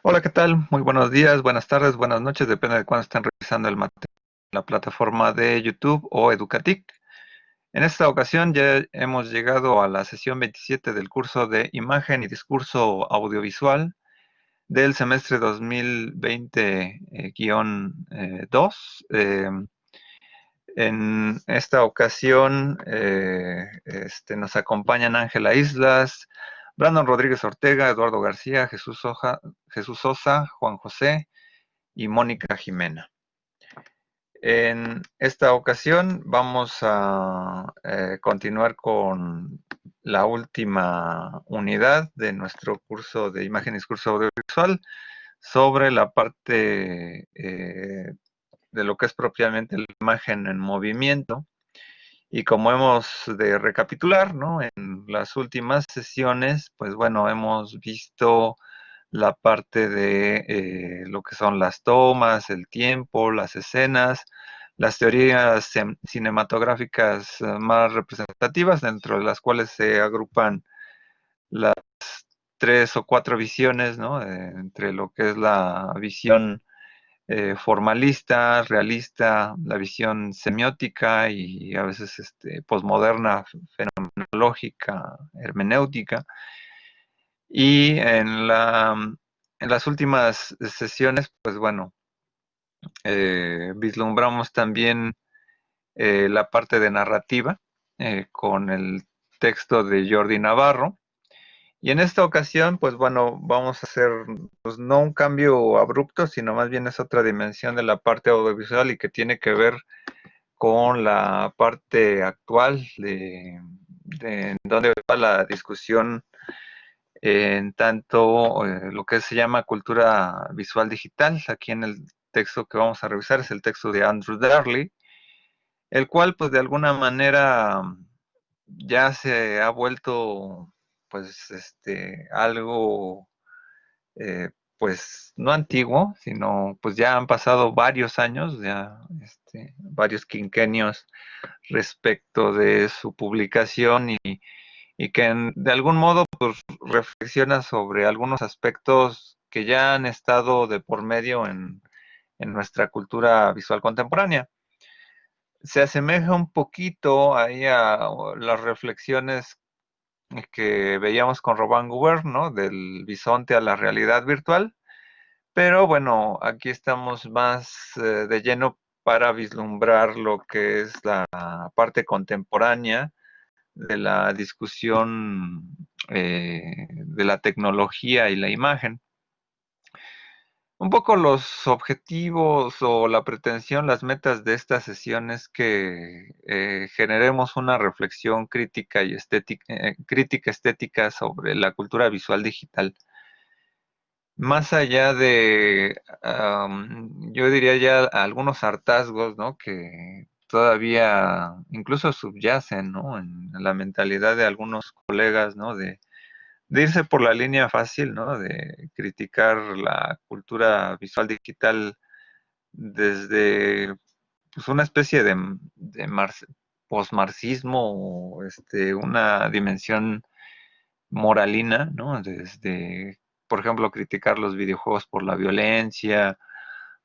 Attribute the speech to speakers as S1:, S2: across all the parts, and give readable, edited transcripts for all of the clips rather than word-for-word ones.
S1: Hola, ¿qué tal? Muy buenos días, buenas tardes, buenas noches, depende de cuándo estén revisando el material en la plataforma de YouTube o Educatic. En esta ocasión ya hemos llegado a la sesión 27 del curso de Imagen y Discurso Audiovisual del semestre 2020-2. En esta ocasión nos acompañan Ángela Islas, Brandon Rodríguez Ortega, Eduardo García, Jesús Sosa, Juan José y Mónica Jimena. En esta ocasión vamos a continuar con la última unidad de nuestro curso de imagen y discurso audiovisual sobre la parte de lo que es propiamente la imagen en movimiento. Y como hemos de recapitular, ¿no? En las últimas sesiones, pues bueno, hemos visto la parte de lo que son las tomas, el tiempo, las escenas, las teorías cinematográficas más representativas, dentro de las cuales se agrupan las tres o cuatro visiones, ¿no? Entre lo que es la visión formalista, realista, la visión semiótica y a veces posmoderna, fenomenológica, hermenéutica. Y en las últimas sesiones, pues bueno, vislumbramos también la parte de narrativa con el texto de Jordi Navarro. Y en esta ocasión, pues bueno, vamos a hacer pues, no un cambio abrupto, sino más bien es otra dimensión de la parte audiovisual y que tiene que ver con la parte actual de dónde va la discusión en tanto lo que se llama cultura visual digital. Aquí en el texto que vamos a revisar es el texto de Andrew Darley, el cual pues de alguna manera ya se ha vuelto pues algo pues no antiguo, sino pues ya han pasado varios años, ya varios quinquenios respecto de su publicación y que de algún modo pues reflexiona sobre algunos aspectos que ya han estado de por medio en nuestra cultura visual contemporánea. Se asemeja un poquito ahí a las reflexiones que veíamos con Robin Gubern, ¿no? Del bisonte a la realidad virtual. Pero bueno, aquí estamos más de lleno para vislumbrar lo que es la parte contemporánea de la discusión de la tecnología y la imagen. Un poco los objetivos o la pretensión, las metas de esta sesión es que generemos una reflexión crítica y crítica estética sobre la cultura visual digital. Más allá de, yo diría ya algunos hartazgos, ¿no? Que todavía incluso subyacen, ¿no? En la mentalidad de algunos colegas, ¿no? De irse por la línea fácil, ¿no? De criticar la cultura visual digital desde pues, una especie de posmarxismo o una dimensión moralina, ¿no? Desde, por ejemplo, criticar los videojuegos por la violencia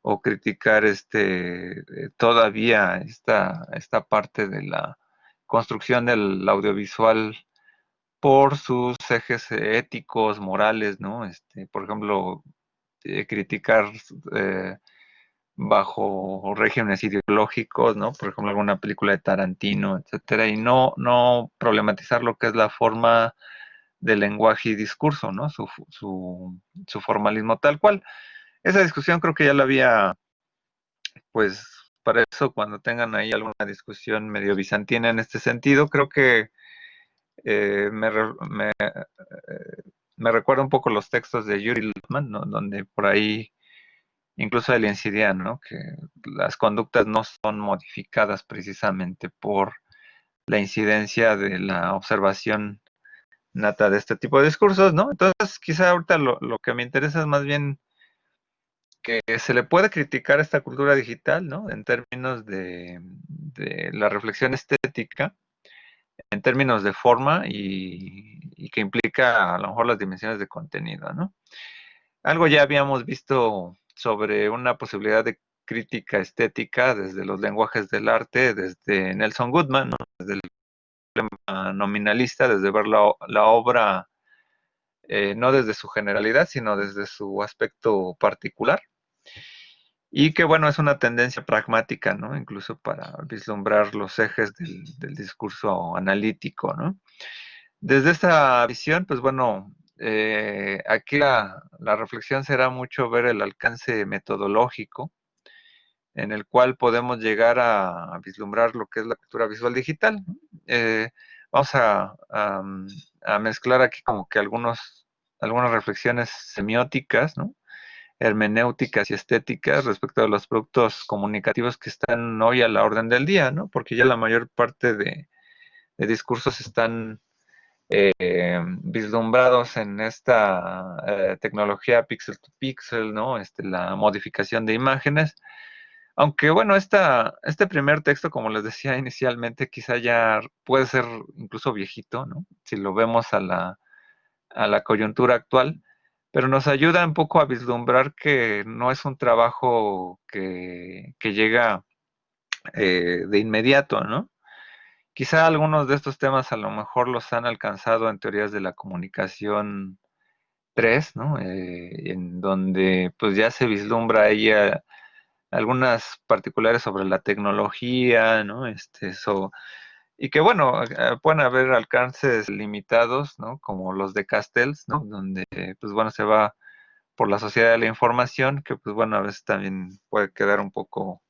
S1: o criticar todavía esta parte de la construcción del audiovisual por sus ejes éticos, morales, ¿no? Por ejemplo, criticar eh, bajo regímenes ideológicos, ¿no? Por ejemplo, alguna película de Tarantino, etcétera, y no problematizar lo que es la forma de lenguaje y discurso, ¿no? Su formalismo tal cual. Esa discusión creo que ya la había, pues, para eso, cuando tengan ahí alguna discusión medio bizantina en este sentido, creo que eh, me, re- me, me recuerda un poco los textos de Yuri Lutman, ¿no? Donde por ahí incluso él incidía, ¿no? Que las conductas no son modificadas precisamente por la incidencia de la observación nata de este tipo de discursos, ¿no? Entonces, quizá ahorita lo que me interesa es más bien que se le puede criticar esta cultura digital, ¿no? En términos de la reflexión estética, en términos de forma y que implica a lo mejor las dimensiones de contenido, ¿no? algo ya habíamos visto sobre una posibilidad de crítica estética desde los lenguajes del arte, desde Nelson Goodman, ¿no? Desde el nominalista, desde ver la obra no desde su generalidad, sino desde su aspecto particular. Y que bueno, es una tendencia pragmática, ¿no? Incluso para vislumbrar los ejes del discurso analítico, ¿no? Desde esta visión, pues bueno, aquí la reflexión será mucho ver el alcance metodológico en el cual podemos llegar a vislumbrar lo que es la cultura visual digital. Eh, vamos a mezclar aquí como que algunas reflexiones semióticas, ¿no? Hermenéuticas y estéticas respecto a los productos comunicativos que están hoy a la orden del día, ¿no? Porque ya la mayor parte de discursos están vislumbrados en esta tecnología pixel to pixel, ¿no? La modificación de imágenes. Aunque bueno, este primer texto, como les decía inicialmente, quizá ya puede ser incluso viejito, ¿no? Si lo vemos a la coyuntura actual, pero nos ayuda un poco a vislumbrar que no es un trabajo que llega de inmediato, ¿no? Quizá algunos de estos temas a lo mejor los han alcanzado en teorías de la comunicación 3, ¿no? En donde pues ya se vislumbra ella algunas particulares sobre la tecnología, ¿no? Y que bueno, pueden haber alcances limitados, ¿no? Como los de Castells, ¿no? Donde pues bueno, se va por la sociedad de la información, que pues bueno, a veces también puede quedar un poco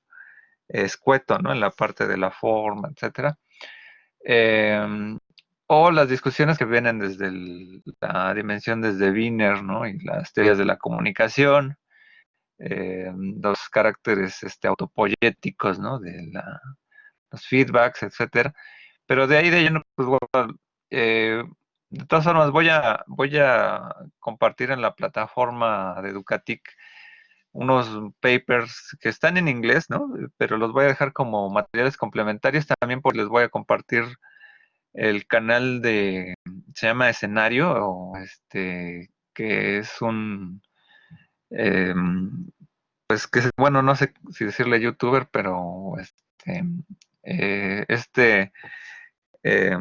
S1: escueto, ¿no? En la parte de la forma, etcétera. Eh, o las discusiones que vienen desde la dimensión desde Wiener, ¿no? Y las teorías de la comunicación, los caracteres autopoyéticos, ¿no? Los feedbacks, etcétera. Pero de ahí de lleno, pues bueno, eh, de todas formas voy a compartir en la plataforma de Educatic unos papers que están en inglés, ¿no? Pero los voy a dejar como materiales complementarios. También pues les voy a compartir el canal se llama Escenario, o que es eh, bueno, no sé si decirle youtuber, pero eh, este, eh,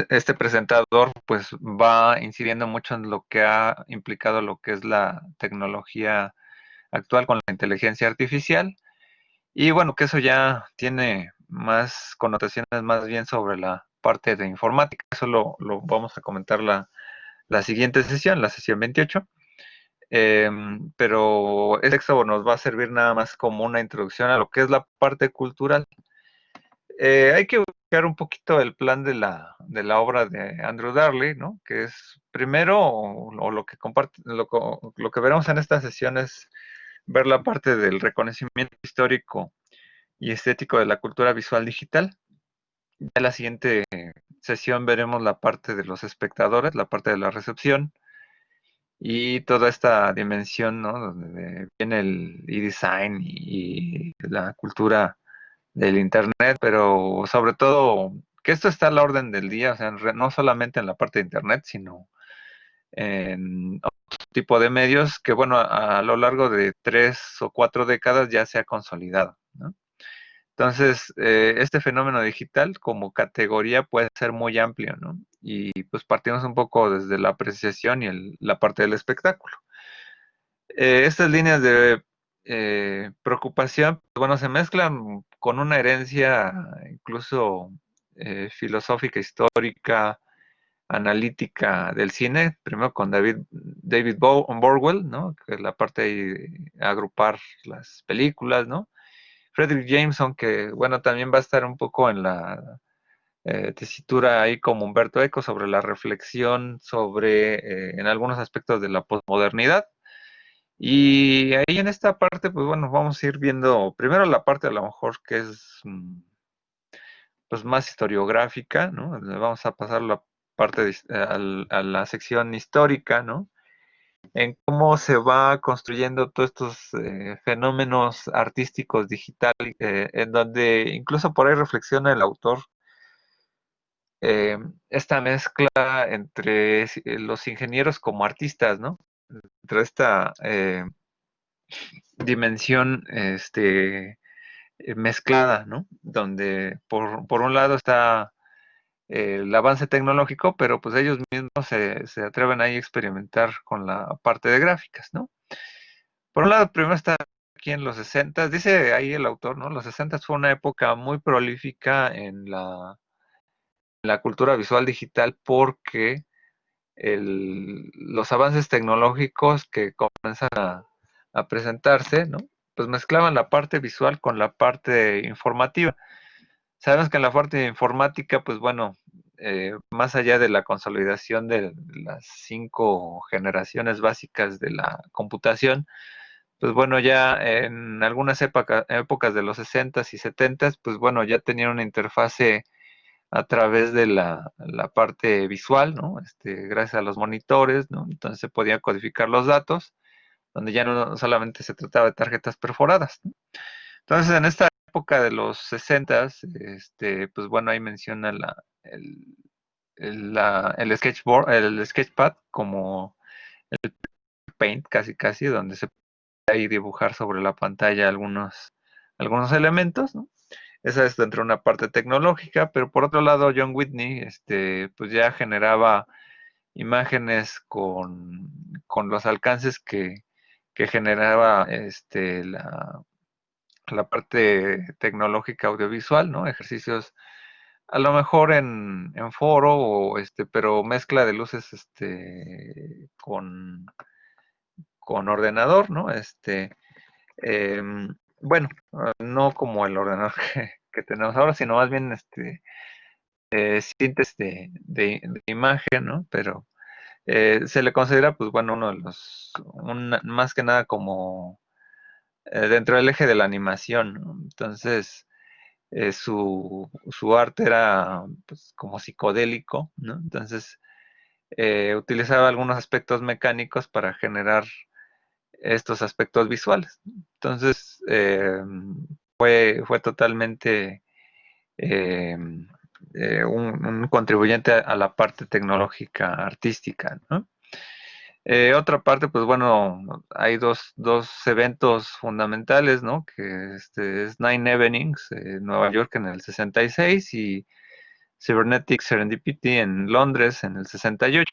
S1: este presentador pues va incidiendo mucho en lo que ha implicado lo que es la tecnología actual con la inteligencia artificial. Y bueno, que eso ya tiene más connotaciones más bien sobre la parte de informática. Eso lo vamos a comentar la siguiente sesión, la sesión 28. Pero este texto nos va a servir nada más como una introducción a lo que es la parte cultural. Hay que buscar un poquito el plan de la obra de Andrew Darley, ¿no? Que es primero, o lo que comparte, lo que veremos en esta sesión es ver la parte del reconocimiento histórico y estético de la cultura visual digital. Ya en la siguiente sesión veremos la parte de los espectadores, la parte de la recepción y toda esta dimensión, ¿no? Donde viene el e-design y la cultura del Internet, pero sobre todo que esto está a la orden del día, o sea, no solamente en la parte de Internet, sino en otro tipo de medios que, bueno, a lo largo de 3 o 4 décadas ya se ha consolidado, ¿no? Entonces, este fenómeno digital como categoría puede ser muy amplio, ¿no? Y pues partimos un poco desde la apreciación y la parte del espectáculo. Estas líneas de preocupación, pues, bueno, se mezclan con una herencia incluso filosófica, histórica, analítica del cine, primero con David Borwell, ¿no? Que es la parte de agrupar las películas, ¿no? Frederick Jameson, que bueno, también va a estar un poco en la tesitura ahí como Humberto Eco sobre la reflexión sobre, en algunos aspectos de la posmodernidad. Y ahí en esta parte, pues bueno, vamos a ir viendo primero la parte a lo mejor que es pues más historiográfica, ¿no? Vamos a pasar la parte a la sección histórica, ¿no? En cómo se va construyendo todos estos fenómenos artísticos digitales, en donde incluso por ahí reflexiona el autor esta mezcla entre los ingenieros como artistas, ¿no? Entre esta dimensión mezclada, ¿no? Donde por un lado está el avance tecnológico, pero pues ellos mismos se atreven ahí a experimentar con la parte de gráficas, ¿no? Por un lado, primero está aquí en los 60, dice ahí el autor, ¿no? Los 60 fue una época muy prolífica en la cultura visual digital porque los avances tecnológicos que comienzan a presentarse, ¿no? Pues mezclaban la parte visual con la parte informativa. Sabemos que en la parte informática, pues bueno, más allá de la consolidación de las 5 generaciones básicas de la computación, pues bueno, ya en algunas épocas de los 60s y 70s, pues bueno, ya tenían una interfase a través de la parte visual, ¿no? Gracias a los monitores, ¿no? Entonces se podían codificar los datos, donde ya no solamente se trataba de tarjetas perforadas, ¿no? Entonces, en esta época de los 60s, pues bueno, ahí menciona el sketchboard, el sketchpad como paint casi casi, donde se puede ahí dibujar sobre la pantalla algunos elementos, ¿no? Esa es dentro de una parte tecnológica, pero por otro lado, John Whitney, pues ya generaba imágenes con los alcances que generaba la parte tecnológica audiovisual, ¿no? Ejercicios a lo mejor en foro, pero mezcla de luces con ordenador, ¿no? Bueno, no como el ordenador que tenemos ahora, sino más bien síntesis de imagen, ¿no? Pero se le considera, pues bueno, uno de más que nada como dentro del eje de la animación, ¿no? Entonces, su arte era pues como psicodélico, ¿no? Entonces, utilizaba algunos aspectos mecánicos para generar estos aspectos visuales. Entonces, fue totalmente eh, un contribuyente a la parte tecnológica artística, ¿no? Otra parte, pues bueno, hay dos eventos fundamentales, ¿no? Que es Nine Evenings en Nueva York en el 66 y Cybernetic Serendipity en Londres en el 68,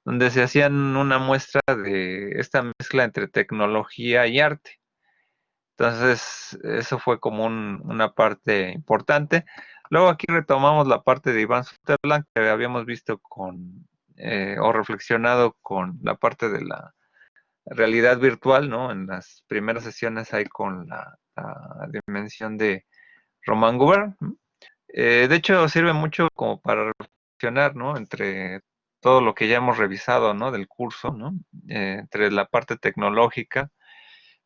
S1: donde se hacían una muestra de esta mezcla entre tecnología y arte. Entonces, eso fue como una parte importante. Luego aquí retomamos la parte de Iván Sutherland que habíamos visto o reflexionado con la parte de la realidad virtual, ¿no? En las primeras sesiones hay con la dimensión de Roman Gubern. De hecho, sirve mucho como para reflexionar, ¿no? Entre todo lo que ya hemos revisado, ¿no? Del curso, ¿no? Entre la parte tecnológica,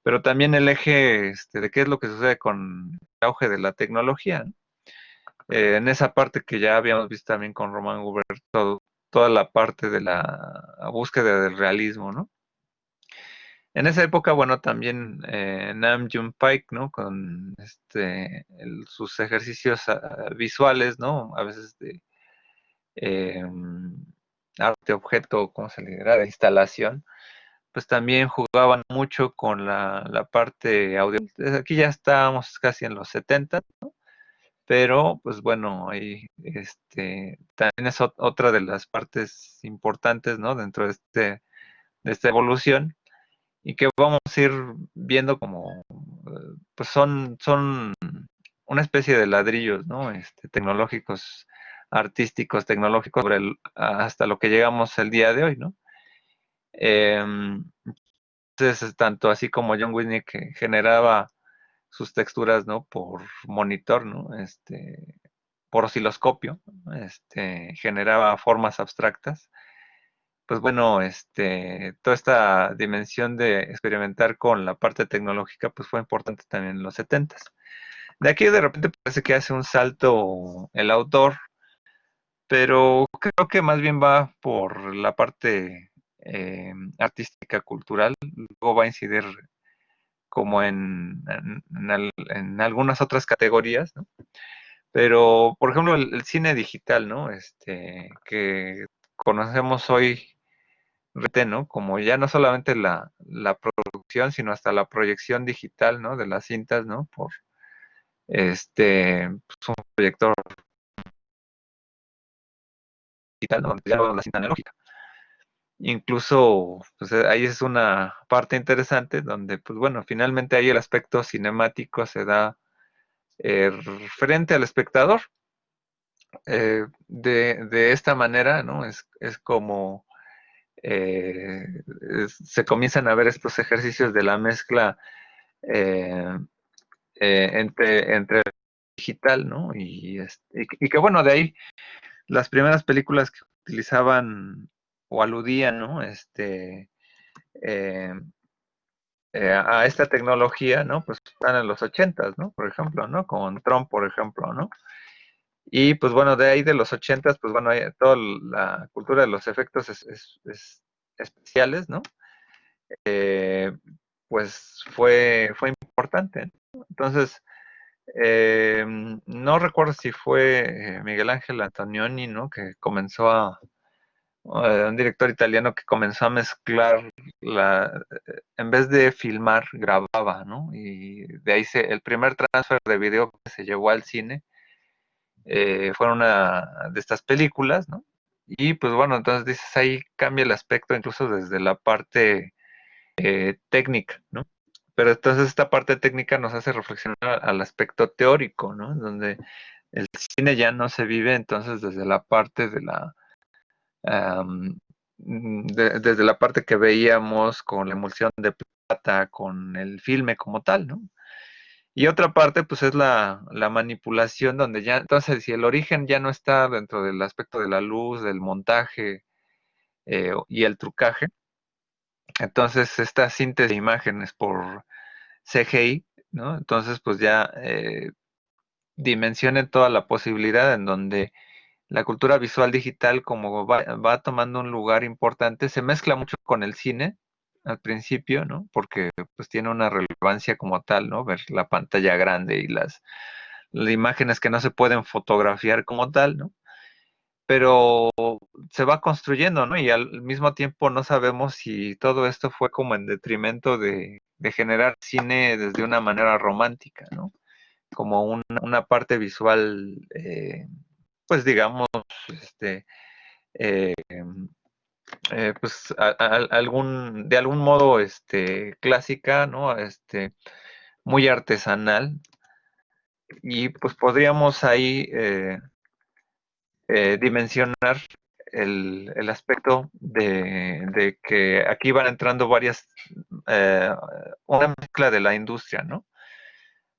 S1: pero también el eje de qué es lo que sucede con el auge de la tecnología, ¿no? En esa parte que ya habíamos visto también con Roman Gubern, toda la parte de la búsqueda del realismo, ¿no? En esa época, bueno, también Nam June Paik, ¿no? Con sus ejercicios visuales, ¿no? A veces de eh, arte objeto, ¿cómo se le dirá? De instalación, pues también jugaban mucho con la parte audio. Aquí ya estábamos casi en los 70, pero pues bueno, ahí también es otra de las partes importantes, ¿no? Dentro de esta evolución y que vamos a ir viendo como, pues son una especie de ladrillos, ¿no? Tecnológicos, artísticos, tecnológicos, hasta lo que llegamos el día de hoy, ¿no? Entonces, tanto así como John Whitney que generaba sus texturas, ¿no? Por monitor, ¿no? Por osciloscopio, ¿no? Generaba formas abstractas. Pues bueno, toda esta dimensión de experimentar con la parte tecnológica, pues fue importante también en los 70s. De aquí de repente parece que hace un salto el autor, pero creo que más bien va por la parte artística, cultural, luego va a incidir como en algunas otras categorías, ¿no? Pero, por ejemplo, el cine digital, ¿no? Que conocemos hoy, ¿no? Como ya no solamente la producción, sino hasta la proyección digital, ¿no? De las cintas, ¿no? Por pues un proyector digital, ¿no? Donde ya no la cinta analógica. Incluso, pues ahí es una parte interesante donde, pues bueno, finalmente ahí el aspecto cinemático se da frente al espectador. De esta manera, ¿no? Es como se comienzan a ver estos ejercicios de la mezcla eh, entre el digital, ¿no? Y que bueno, de ahí las primeras películas que utilizaban o aludían, ¿no? Eh, a esta tecnología, ¿no? Pues están en los ochentas, ¿no? Por ejemplo, ¿no? Con Trump, por ejemplo, ¿no? Y pues bueno, de ahí de los ochentas, pues bueno, toda la cultura de los efectos especiales, ¿no? Eh, pues fue importante, ¿no? Entonces, no recuerdo si fue Miguel Ángel Antonioni, ¿no? Que comenzó un director italiano que comenzó a mezclar en vez de filmar, grababa, ¿no? Y de ahí el primer transfer de video que se llevó al cine fue una de estas películas, ¿no? Y pues bueno, entonces dices, ahí cambia el aspecto incluso desde la parte técnica, ¿no? Pero entonces esta parte técnica nos hace reflexionar al aspecto teórico, ¿no? Donde el cine ya no se vive entonces desde la parte de desde la parte que veíamos con la emulsión de plata, con el filme como tal, ¿no? Y otra parte, pues es la manipulación, donde ya, entonces, si el origen ya no está dentro del aspecto de la luz, del montaje y el trucaje, entonces esta síntesis de imágenes por CGI, ¿no? Entonces, pues ya dimensionen toda la posibilidad en donde la cultura visual digital, como va tomando un lugar importante, se mezcla mucho con el cine al principio, ¿no? Porque pues tiene una relevancia como tal, ¿no? Ver la pantalla grande y las imágenes que no se pueden fotografiar como tal, ¿no? Pero se va construyendo, ¿no? Y al mismo tiempo no sabemos si todo esto fue como en detrimento de generar cine desde una manera romántica, ¿no? Como una parte visual, pues digamos, este, eh, pues de algún modo, clásica, ¿no? Muy artesanal, y pues podríamos ahí dimensionar el aspecto de que aquí van entrando eh, una mezcla de la industria, ¿no?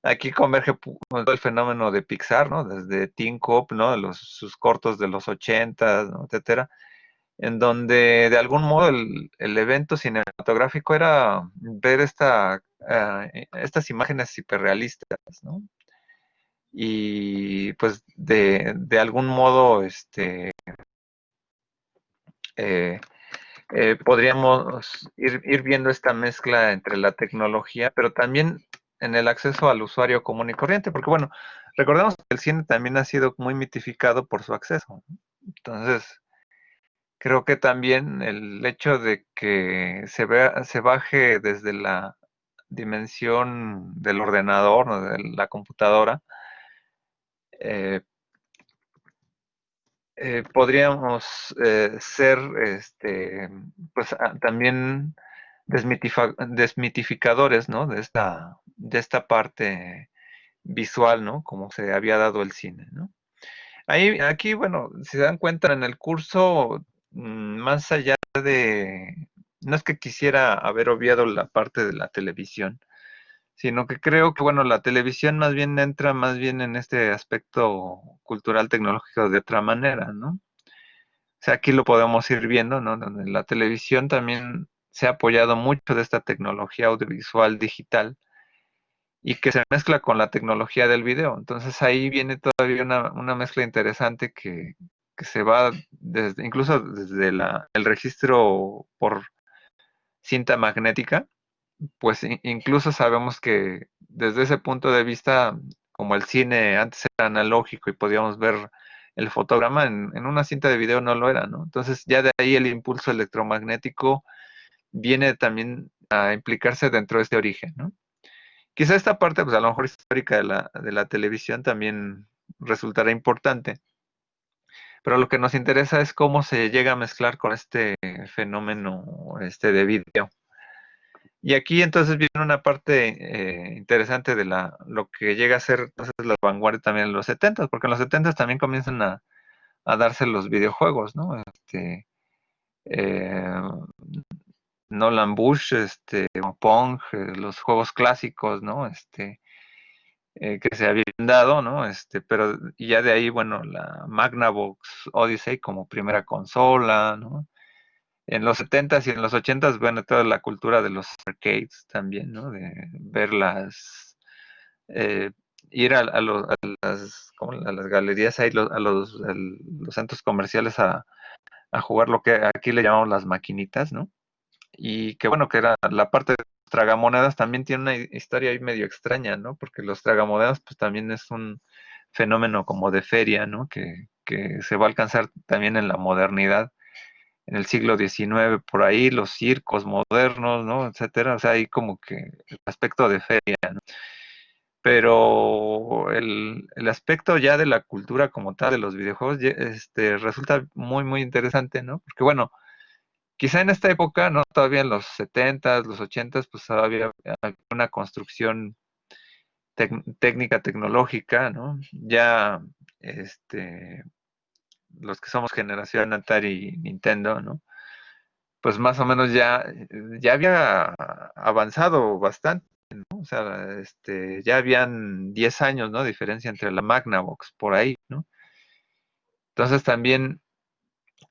S1: Aquí converge todo el fenómeno de Pixar, ¿no? Desde Teen Cop, ¿no? Sus cortos de los 80, ¿no? Etcétera, en donde de algún modo el evento cinematográfico era ver estas imágenes hiperrealistas, ¿no? Y pues de algún modo eh, podríamos ir viendo esta mezcla entre la tecnología, pero también en el acceso al usuario común y corriente, porque bueno, recordemos que el cine también ha sido muy mitificado por su acceso, ¿no? Entonces, creo que también el hecho de que se baje desde la dimensión del ordenador o de la computadora, eh, podríamos ser pues también desmitificadores, ¿no? De esta parte visual, ¿no? Como se había dado el cine, ¿no? Aquí, bueno, si se dan cuenta en el curso, más allá no es que quisiera haber obviado la parte de la televisión, sino que creo que, bueno, la televisión más bien entra más bien en este aspecto cultural tecnológico de otra manera, ¿no? O sea, aquí lo podemos ir viendo, ¿no? Donde la televisión también se ha apoyado mucho de esta tecnología audiovisual digital y que se mezcla con la tecnología del video. Entonces ahí viene todavía una mezcla interesante que se va incluso desde el registro por cinta magnética, pues incluso sabemos que desde ese punto de vista como el cine antes era analógico y podíamos ver el fotograma, en una cinta de video no lo era, ¿no? Entonces ya de ahí el impulso electromagnético viene también a implicarse dentro de este origen, ¿no? Quizá esta parte, pues a lo mejor histórica de la televisión también resultará importante, pero lo que nos interesa es cómo se llega a mezclar con este fenómeno de video. Y aquí entonces viene una parte interesante de lo que llega a ser entonces la vanguardia también en los 70, porque en los 70 también comienzan a darse los videojuegos, ¿no? Eh, Nolan Bush, Pong, los juegos clásicos, ¿no? Que se habían dado, ¿no? Pero y ya de ahí, bueno, la Magnavox Odyssey como primera consola, ¿no? En los 70s y en los 80s, bueno, toda la cultura de los arcades también, ¿no? De ver eh, ir a las galerías, ahí, los centros comerciales a jugar lo que aquí le llamamos las maquinitas, ¿no? Y que bueno, que era la parte de los tragamonedas también tiene una historia ahí medio extraña, ¿no? Porque los tragamonedas pues también es un fenómeno como de feria, ¿no? Que se va a alcanzar también en la modernidad, en el siglo XIX, por ahí, los circos modernos, ¿no? Etcétera. O sea, ahí como que el aspecto de feria, ¿no? Pero el aspecto ya de la cultura como tal de los videojuegos resulta muy, muy interesante, ¿no? Porque bueno, quizá en esta época, ¿no? Todavía en los 70s, los 80s, pues todavía había una construcción técnica, tecnológica, ¿no? Ya, los que somos generación Atari y Nintendo, ¿no? Pues más o menos ya había avanzado bastante, ¿no? O sea, ya habían 10 años, ¿no? Diferencia entre la Magnavox por ahí, ¿no? Entonces también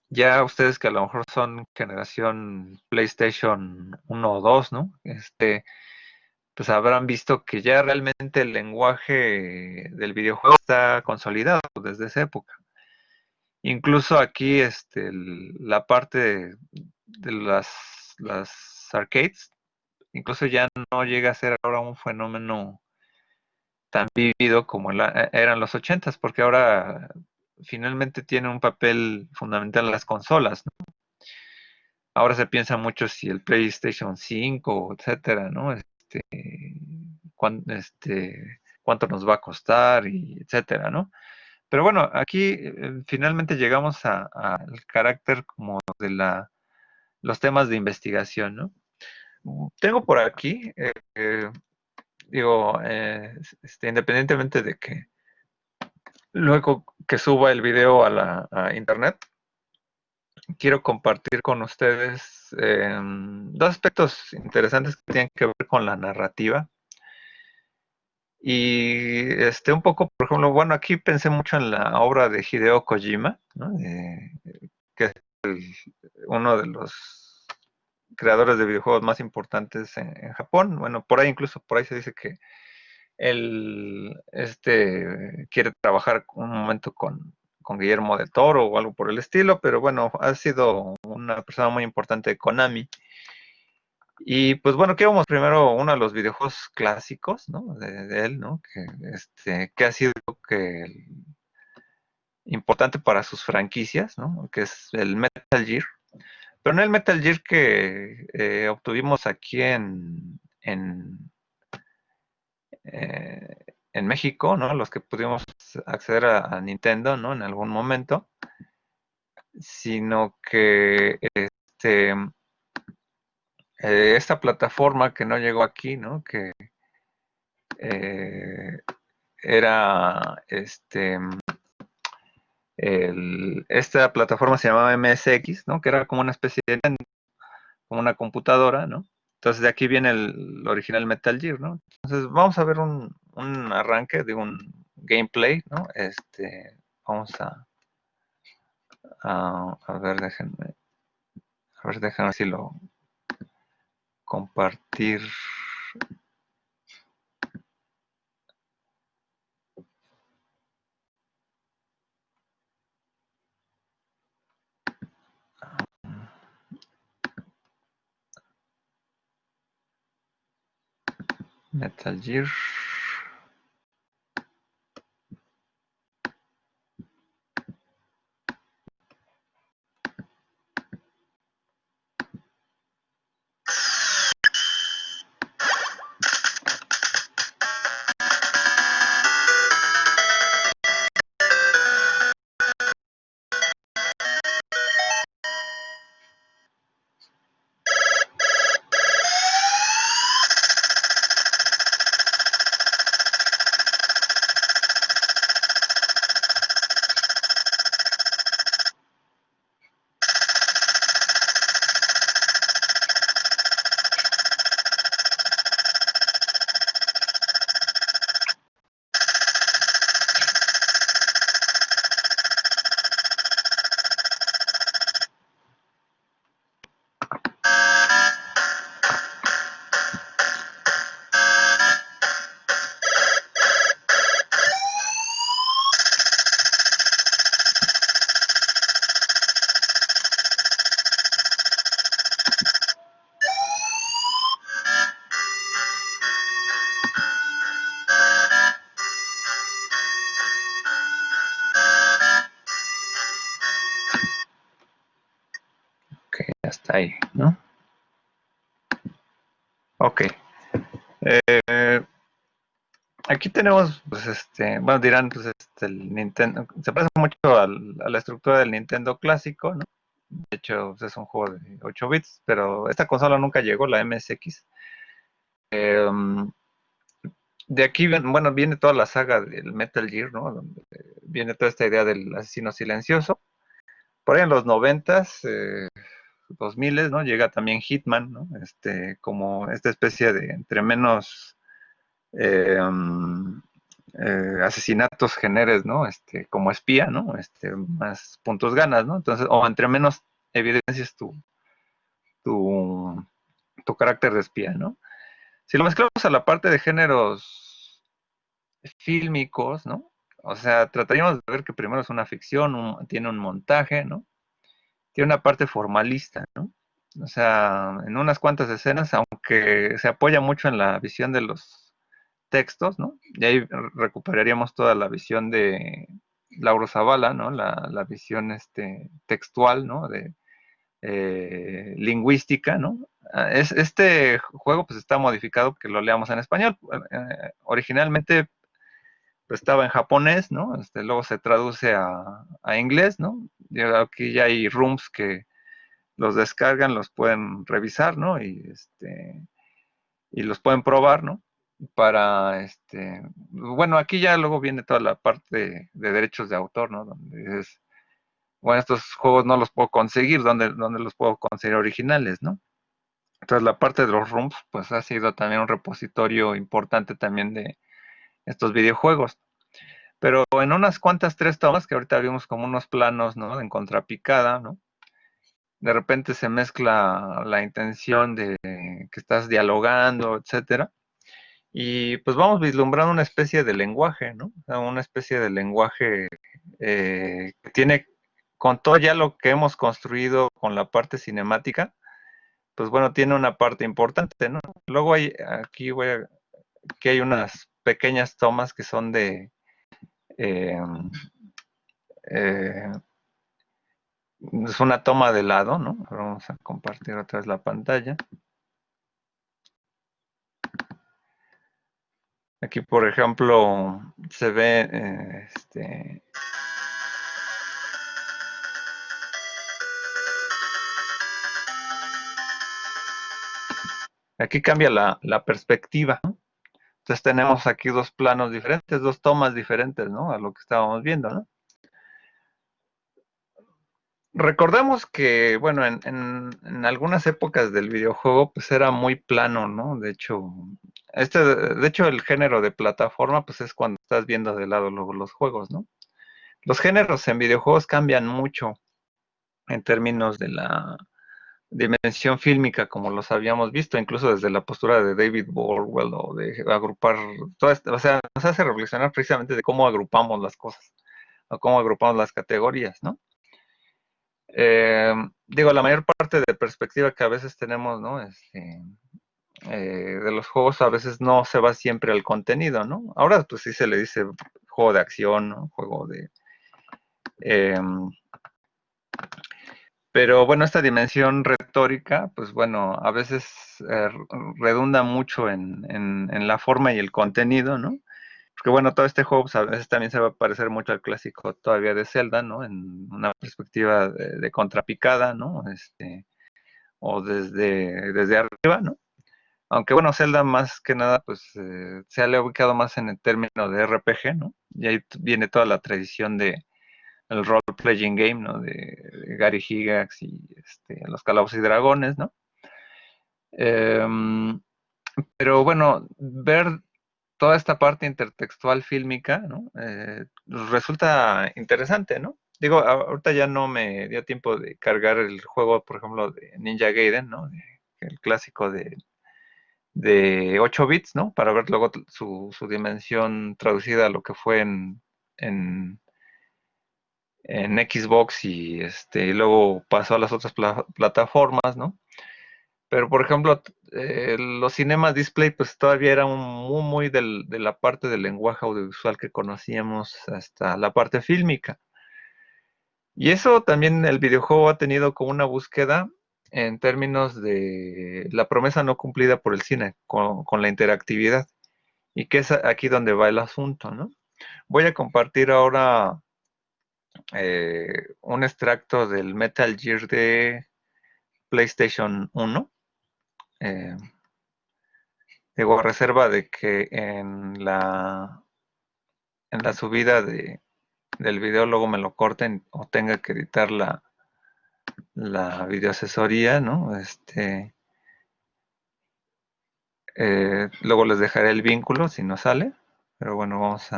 S1: ya ustedes que a lo mejor son generación PlayStation 1 o 2, ¿no? Pues habrán visto que ya realmente el lenguaje del videojuego está consolidado desde esa época. Incluso aquí, la parte de las arcades, incluso ya no llega a ser ahora un fenómeno tan vivido como eran los 80s, porque ahora finalmente tiene un papel fundamental las consolas, ¿no? Ahora se piensa mucho si el PlayStation 5, etcétera, ¿no? Cuánto nos va a costar y etcétera, ¿no? Pero bueno, aquí finalmente llegamos al carácter como de los temas de investigación, ¿no? Tengo por aquí, digo, independientemente de que luego que suba el video a internet, quiero compartir con ustedes dos aspectos interesantes que tienen que ver con la narrativa. Y un poco, por ejemplo, bueno, aquí pensé mucho en la obra de Hideo Kojima, ¿no? Que es uno de los creadores de videojuegos más importantes en Japón. Bueno, por ahí incluso por ahí se dice que él quiere trabajar un momento con Guillermo del Toro o algo por el estilo, pero bueno, ha sido una persona muy importante de Konami. Y pues bueno, que vamos primero uno de los videojuegos clásicos, ¿no? De él, ¿no? Que ha sido importante para sus franquicias, ¿no? Que es el Metal Gear. Pero no el Metal Gear que obtuvimos aquí eh, en México, ¿no? Los que pudimos acceder a Nintendo, ¿no? En algún momento, sino que esta plataforma que no llegó aquí, ¿no? Que eh, era esta plataforma se llamaba MSX, ¿no? Que era como una especie de como una computadora, ¿no? Entonces de aquí viene el original Metal Gear, ¿no? Entonces vamos a ver un arranque de un gameplay, ¿no? Vamos a ver, déjenme ver si lo compartir. Metal Gear. ahí, ¿no? Ok. Aquí tenemos, pues, bueno, dirán, pues, el Nintendo, se parece mucho a la estructura del Nintendo clásico, ¿no? De hecho, pues, es un juego de 8 bits, pero esta consola nunca llegó, la MSX. De aquí, bueno, viene toda la saga del Metal Gear, ¿no? Donde viene toda esta idea del asesino silencioso. Por ahí en los 90s, 2000, ¿no? Llega también Hitman, ¿no? Como esta especie de, entre menos eh, asesinatos generes, ¿no? Como espía, ¿no? Más puntos ganas, ¿no? Entonces, o entre menos evidencias tu, tu carácter de espía, ¿no? Si lo mezclamos a la parte de géneros fílmicos, ¿no? O sea, trataríamos de ver que primero es una ficción, tiene un montaje, ¿no? Tiene una parte formalista, ¿no? O sea, en unas cuantas escenas, aunque se apoya mucho en la visión de los textos, ¿no? Y ahí recuperaríamos toda la visión de Lauro Zavala, ¿no? La visión textual, ¿no? De lingüística, ¿no? Este juego pues está modificado porque lo leamos en español. Originalmente pues, estaba en japonés, ¿no? Luego se traduce a inglés, ¿no? Y aquí ya hay rooms que los descargan, los pueden revisar, ¿no? Y los pueden probar, ¿no? Para, bueno, aquí ya luego viene toda la parte de derechos de autor, ¿no? Donde es, bueno, estos juegos no los puedo conseguir, ¿dónde los puedo conseguir originales, ¿no? Entonces la parte de los rooms, pues ha sido también un repositorio importante también de estos videojuegos. Pero en unas cuantas 3 tomas, que ahorita vimos como unos planos, ¿no? En contrapicada, ¿no? De repente se mezcla la intención de que estás dialogando, etcétera. Y pues vamos vislumbrando una especie de lenguaje, ¿no? O sea, una especie de lenguaje que tiene, con todo ya lo que hemos construido con la parte cinemática, pues bueno, tiene una parte importante, ¿no? Luego aquí hay unas pequeñas tomas que son de, eh, eh, es una toma de lado, ¿no? Ahora vamos a compartir otra vez la pantalla. Aquí, por ejemplo, se ve aquí cambia la perspectiva, ¿no? Entonces tenemos aquí 2 planos diferentes, 2 tomas diferentes, ¿no? A lo que estábamos viendo, ¿no? Recordemos que, bueno, en algunas épocas del videojuego, pues era muy plano, ¿no? De hecho, el género de plataforma, pues es cuando estás viendo de lado luego los juegos, ¿no? Los géneros en videojuegos cambian mucho en términos de la dimensión fílmica, como los habíamos visto, incluso desde la postura de David Borwell o de agrupar todo esto, o sea, nos hace reflexionar precisamente de cómo agrupamos las cosas o cómo agrupamos las categorías, ¿no? Digo, la mayor parte de perspectiva que a veces tenemos, ¿no? De los juegos a veces no se va siempre al contenido, ¿no? Ahora pues sí se le dice juego de acción, ¿no? Juego de... Eh, pero bueno, esta dimensión retórica, pues bueno, a veces redunda mucho en la forma y el contenido, ¿no? Porque bueno, todo este juego pues, a veces también se va a parecer mucho al clásico todavía de Zelda, ¿no? En una perspectiva de contrapicada, ¿no? O desde arriba, ¿no? Aunque bueno, Zelda más que nada, pues se ha ubicado más en el término de RPG, ¿no? Y ahí viene toda la tradición de el role-playing game, ¿no? De Gary Gygax y los Calabozos y Dragones, ¿no? Pero bueno, ver toda esta parte intertextual fílmica, ¿no? Resulta interesante, ¿no? Digo, ahorita ya no me dio tiempo de cargar el juego, por ejemplo, de Ninja Gaiden, ¿no? El clásico de 8 bits, ¿no? Para ver luego su dimensión traducida a lo que fue en, en Xbox y luego pasó a las otras plataformas, ¿no? Pero, por ejemplo, los Cinema Display, pues todavía era muy de la parte del lenguaje audiovisual que conocíamos hasta la parte fílmica. Y eso también el videojuego ha tenido como una búsqueda, en términos de la promesa no cumplida por el cine con la interactividad. Y que es aquí donde va el asunto, ¿no? Voy a compartir ahora un extracto del Metal Gear de PlayStation 1. Eh, Digo, a reserva de que en la subida del video luego me lo corten o tenga que editar la videoasesoría, ¿no? Luego les dejaré el vínculo si no sale, pero bueno, vamos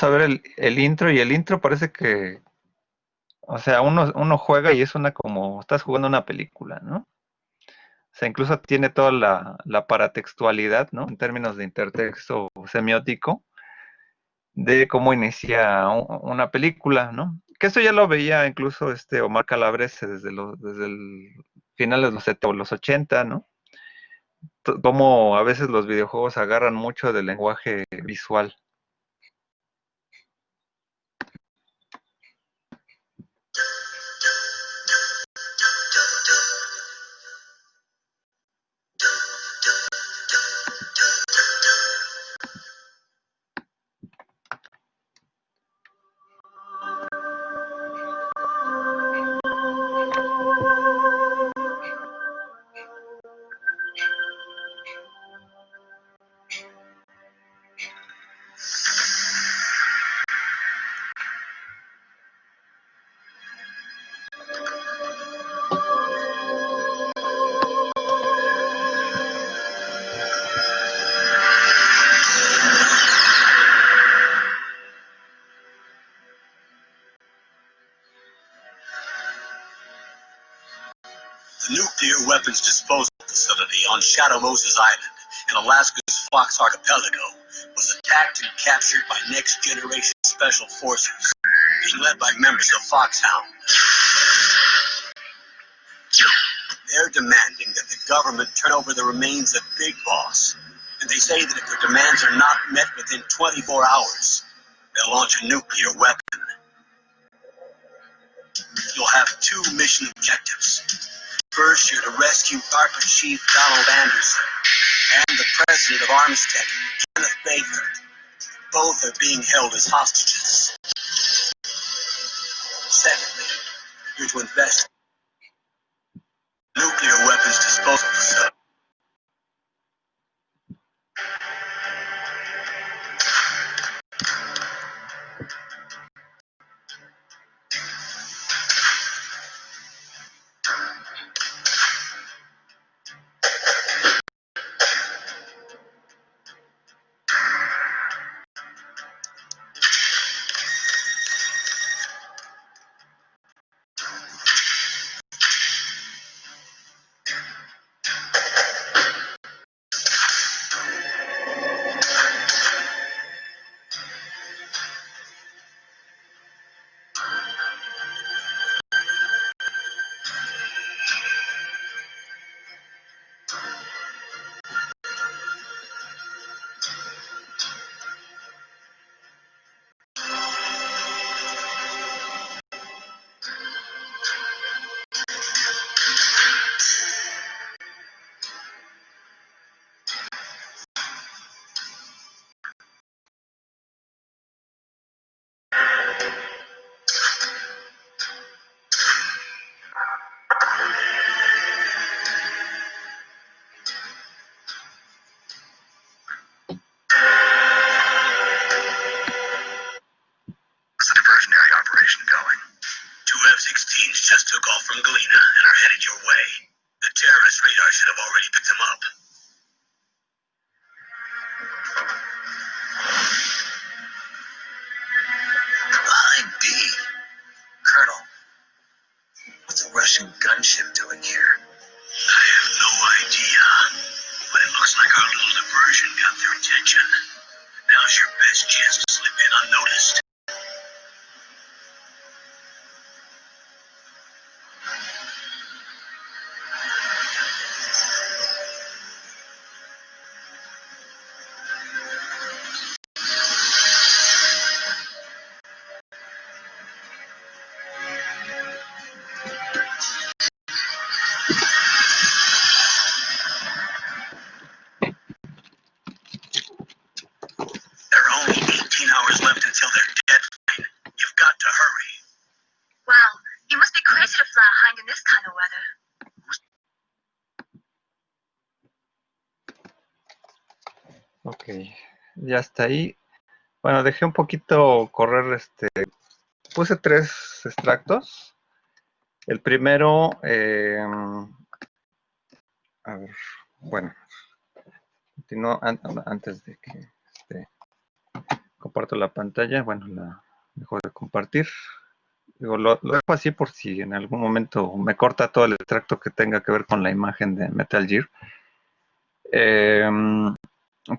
S1: a ver el intro, y el intro parece que, o sea, uno juega y es como estás jugando una película, ¿no? O sea, incluso tiene toda la paratextualidad, ¿no? En términos de intertexto semiótico, de cómo inicia una película, ¿no? Que eso ya lo veía incluso Omar Calabrese desde el finales de los 80, ¿no? Cómo a veces los videojuegos agarran mucho del lenguaje visual.
S2: The nuclear weapons disposal facility on Shadow Moses Island in Alaska's Fox Archipelago was attacked and captured by Next Generation Special Forces, being led by members of Foxhound. They're demanding that the government turn over the remains of Big Boss, and they say that if their demands are not met within 24 hours, they'll launch a nuclear weapon. You'll have two mission objectives. First, you're to rescue DARPA Chief Donald Anderson and the president of Armstead, Kenneth Baker. Both are being held as hostages. Secondly, you're to invest nuclear weapons disposal facility. How's the diversionary operation going? Two F-16s just took off from Galena and are headed your way. The terrorist radar should have already picked them up. Behind B. Colonel, what's a Russian gunship doing here? I have no idea, but it looks like our little diversion got their attention. Now's your best chance to slip in unnoticed.
S1: ya está ahí. Bueno, dejé un poquito correr, puse 3 extractos. El primero, a ver, bueno, continúo antes de que comparto la pantalla. Bueno, la dejo de compartir. Digo, lo dejo así por si en algún momento me corta todo el extracto que tenga que ver con la imagen de Metal Gear.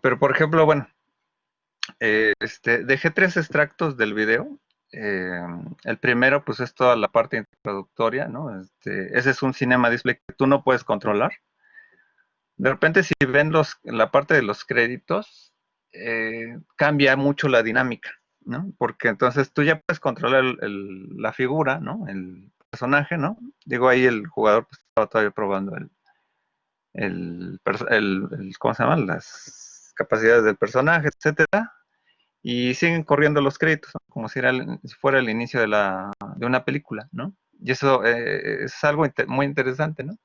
S1: Pero, por ejemplo, bueno, dejé 3 extractos del video. El primero, pues, es toda la parte introductoria, ¿no? Ese es un cinema display que tú no puedes controlar. De repente, si ven la parte de los créditos, cambia mucho la dinámica, ¿no? Porque entonces tú ya puedes controlar la figura, ¿no? El personaje, ¿no? Digo, ahí el jugador pues, estaba todavía probando ¿cómo se llama? Las capacidades del personaje, etcétera. Y siguen corriendo los créditos, ¿no? Como si fuera el inicio de una película, ¿no? Y eso es algo muy interesante, ¿no?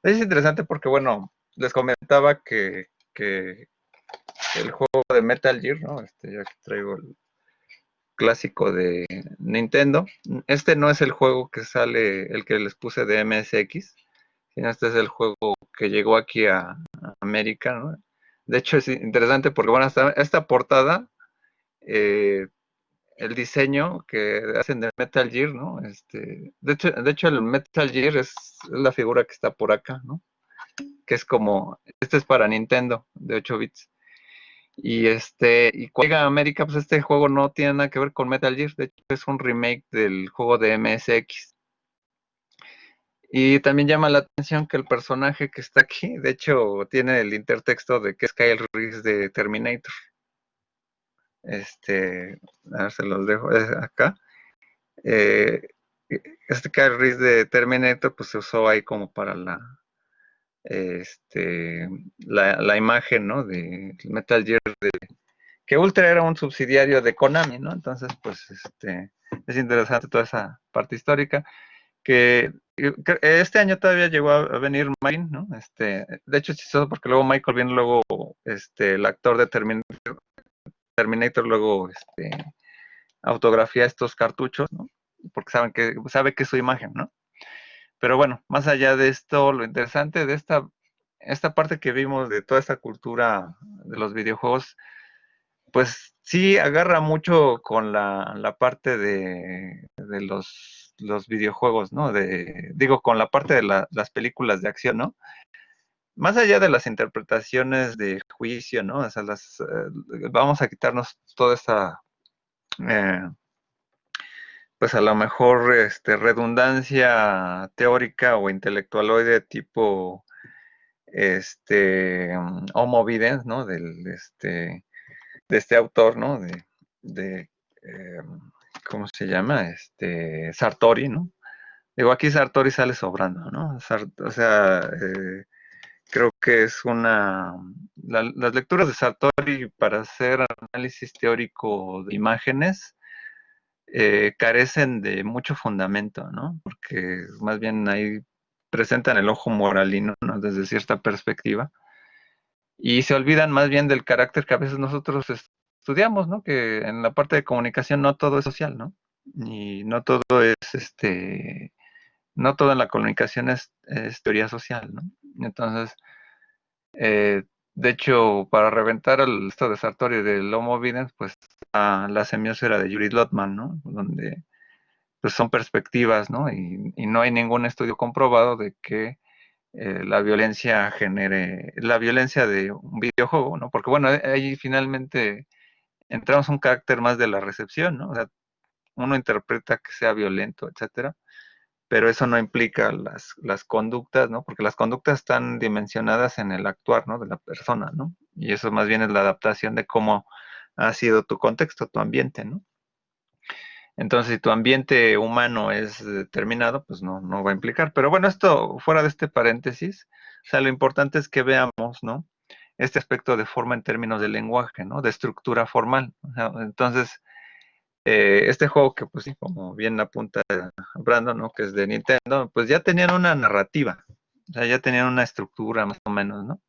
S1: Es interesante porque, bueno, les comentaba que el juego de Metal Gear, ¿no? Yo aquí traigo el clásico de Nintendo. Este no es el juego que sale, el que les puse de MSX, sino este es el juego que llegó aquí a América, ¿no? De hecho, es interesante porque, bueno, esta portada, el diseño que hacen de Metal Gear, ¿no? De hecho, el Metal Gear es la figura que está por acá, ¿no? Que es como, este es para Nintendo, de 8 bits. Y cuando llega a América, pues este juego no tiene nada que ver con Metal Gear, de hecho es un remake del juego de MSX. Y también llama la atención que el personaje que está aquí, de hecho, tiene el intertexto de que es Kyle Reese de Terminator. A ver, se los dejo acá. Eh, Kyle Reese de Terminator, pues se usó ahí como para la imagen, ¿no? De Metal Gear, que Ultra era un subsidiario de Konami, ¿no? Entonces, pues, es interesante toda esa parte histórica. Que este año todavía llegó a venir Marine, ¿no? De hecho es chistoso porque luego Michael viene luego, el actor de Terminator luego, autografía estos cartuchos, ¿no? Porque sabe que es su imagen, ¿no? Pero bueno, más allá de esto, lo interesante de esta parte que vimos de toda esta cultura de los videojuegos, pues sí agarra mucho con la parte de los videojuegos, ¿no? Digo, con la parte de las películas de acción, ¿no? Más allá de las interpretaciones de juicio, ¿no? O sea, vamos a quitarnos toda esa, eh, pues a lo mejor, redundancia teórica o intelectualoide tipo, Homo Videns, ¿no? De este autor, ¿no? De eh, ¿cómo se llama? Sartori, ¿no? Digo, aquí Sartori sale sobrando, ¿no? O sea, creo que es las lecturas de Sartori para hacer análisis teórico de imágenes carecen de mucho fundamento, ¿no? Porque más bien ahí presentan el ojo moralino, ¿no? Desde cierta perspectiva y se olvidan más bien del carácter que a veces nosotros estudiamos, ¿no? Que en la parte de comunicación no todo es social, ¿no? Y no todo es, no todo en la comunicación es teoría social, ¿no? Entonces, eh, de hecho, para reventar esto de Sartori del Homo Videns, pues la semiósfera de Yuri Lotman, ¿no? Donde pues son perspectivas, ¿no? Y no hay ningún estudio comprobado de que la violencia genere la violencia de un videojuego, ¿no? Porque bueno, ahí finalmente entramos a un carácter más de la recepción, ¿no? O sea, uno interpreta que sea violento, etcétera, pero eso no implica las conductas, ¿no? Porque las conductas están dimensionadas en el actuar, ¿no? De la persona, ¿no? Y eso más bien es la adaptación de cómo ha sido tu contexto, tu ambiente, ¿no? Entonces, si tu ambiente humano es determinado, pues no va a implicar. Pero bueno, esto fuera de este paréntesis, o sea, lo importante es que veamos, ¿no? Este aspecto de forma en términos de lenguaje, ¿no? De estructura formal. O sea, entonces, este juego que, pues sí, como bien apunta Brandon, ¿no? Que es de Nintendo, pues ya tenían una narrativa, o sea, ya tenían una estructura más o menos, ¿no?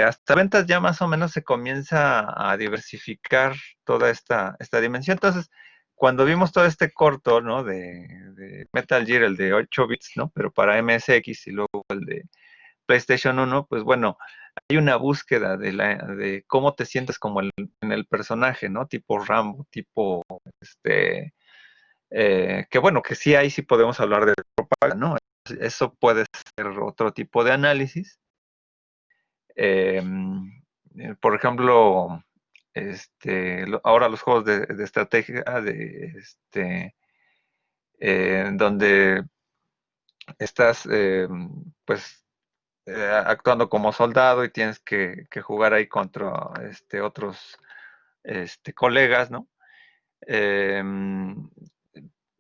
S1: hasta ventas ya más o menos se comienza a diversificar toda esta dimensión. Entonces, cuando vimos todo este corto, ¿no? De Metal Gear, el de 8 bits, ¿no? Pero para MSX y luego el de PlayStation 1, pues bueno, hay una búsqueda de cómo te sientes como en el personaje, ¿no? Tipo Rambo, tipo, este, que bueno, que sí ahí sí podemos hablar de propaganda, ¿no? Eso puede ser otro tipo de análisis. Eh, por ejemplo, ahora los juegos de estrategia, donde estás, pues, actuando como soldado y tienes que jugar ahí contra otros colegas, ¿no? Eh,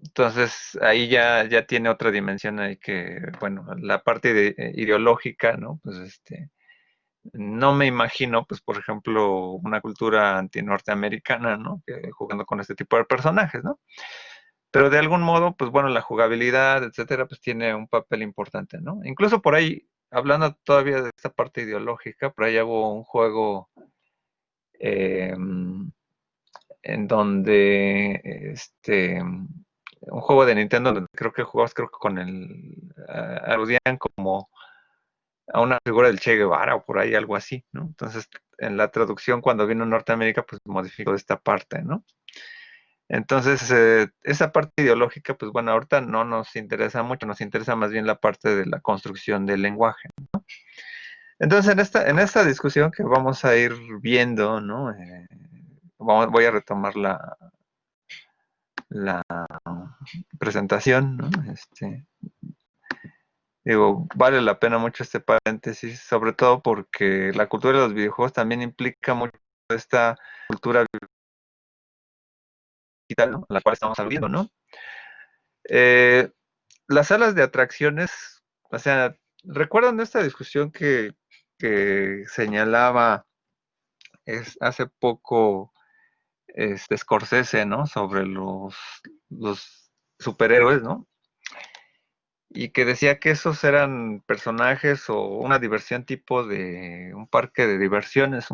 S1: entonces ahí ya tiene otra dimensión ahí que, bueno, la parte ideológica, ¿no? Pues no me imagino, pues, por ejemplo, una cultura antinorteamericana, ¿no? Jugando con este tipo de personajes, ¿no? Pero de algún modo, pues bueno, la jugabilidad, etcétera, pues tiene un papel importante, ¿no? Incluso por ahí, hablando todavía de esta parte ideológica, por ahí hubo un juego eh, en donde, un juego de Nintendo, donde creo que jugabas, creo que con aludían como a una figura del Che Guevara o por ahí algo así, ¿no? Entonces, en la traducción cuando vino a Norteamérica, pues modificó esta parte, ¿no? Entonces, esa parte ideológica, pues bueno, ahorita no nos interesa mucho, nos interesa más bien la parte de la construcción del lenguaje, ¿no? Entonces, en esta discusión que vamos a ir viendo, ¿no? Voy a retomar la presentación, ¿no? Digo, vale la pena mucho este paréntesis, sobre todo porque la cultura de los videojuegos también implica mucho esta cultura digital, ¿no? La cual estamos aludiendo, ¿no? Eh, las salas de atracciones, o sea, ¿recuerdan esta discusión que señalaba hace poco Scorsese, ¿no? Sobre los superhéroes, ¿no? Y que decía que esos eran personajes o una diversión tipo de un parque de diversiones,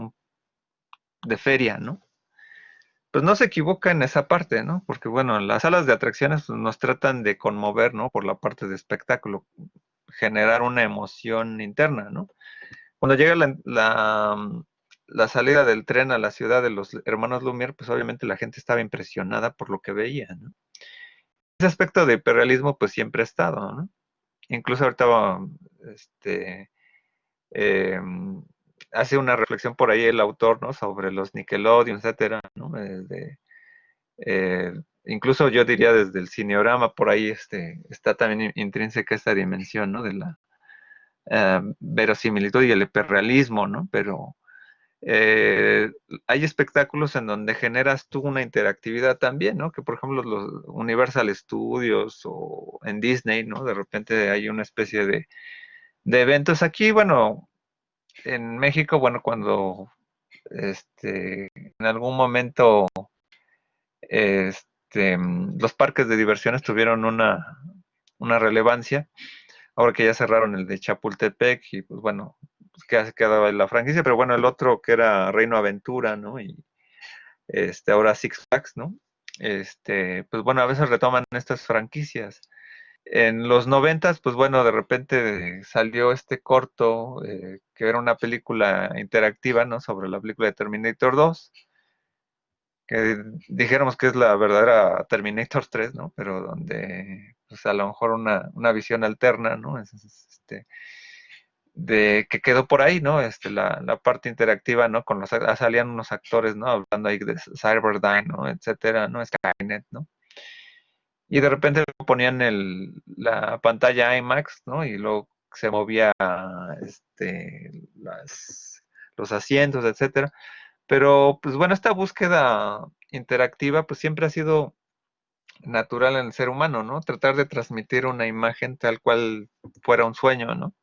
S1: de feria, ¿no? Pues no se equivoca en esa parte, ¿no? Porque bueno, las salas de atracciones pues, nos tratan de conmover, ¿no? Por la parte de espectáculo, generar una emoción interna, ¿no? Cuando llega la salida del tren a la ciudad de los hermanos Lumière, pues obviamente la gente estaba impresionada por lo que veía, ¿no? Ese aspecto de hiperrealismo pues siempre ha estado, ¿no? Incluso ahorita este, eh, hace una reflexión por ahí el autor, ¿no? Sobre los Nickelodeon, etcétera, ¿no? Incluso yo diría desde el cineorama, por ahí está también intrínseca esta dimensión, ¿no? De la verosimilitud y el hiperrealismo, ¿no? Pero eh, hay espectáculos en donde generas tú una interactividad también, ¿no? Que por ejemplo los Universal Studios o en Disney, ¿no? De repente hay una especie de eventos. Aquí, bueno, en México, bueno, cuando en algún momento los parques de diversiones tuvieron una relevancia, ahora que ya cerraron el de Chapultepec y pues bueno, pues que se quedaba en la franquicia, pero bueno, el otro que era Reino Aventura, ¿no? Y ahora Six Flags, ¿no? Pues bueno, a veces retoman estas franquicias. En los noventas, pues bueno, de repente salió este corto, que era una película interactiva, ¿no? Sobre la película de Terminator 2, que dijéramos que es la verdadera Terminator 3, ¿no? Pero donde, pues a lo mejor una visión alterna, ¿no? De que quedó por ahí, ¿no? La parte interactiva, ¿no? Salían unos actores, ¿no? Hablando ahí de Cyberdyne, ¿no? Etcétera, ¿no? Skynet, ¿no? Y de repente ponían la pantalla IMAX, ¿no? Y luego se movía los asientos, etcétera. Pero, pues bueno, esta búsqueda interactiva, pues siempre ha sido natural en el ser humano, ¿no? Tratar de transmitir una imagen tal cual fuera un sueño, ¿no?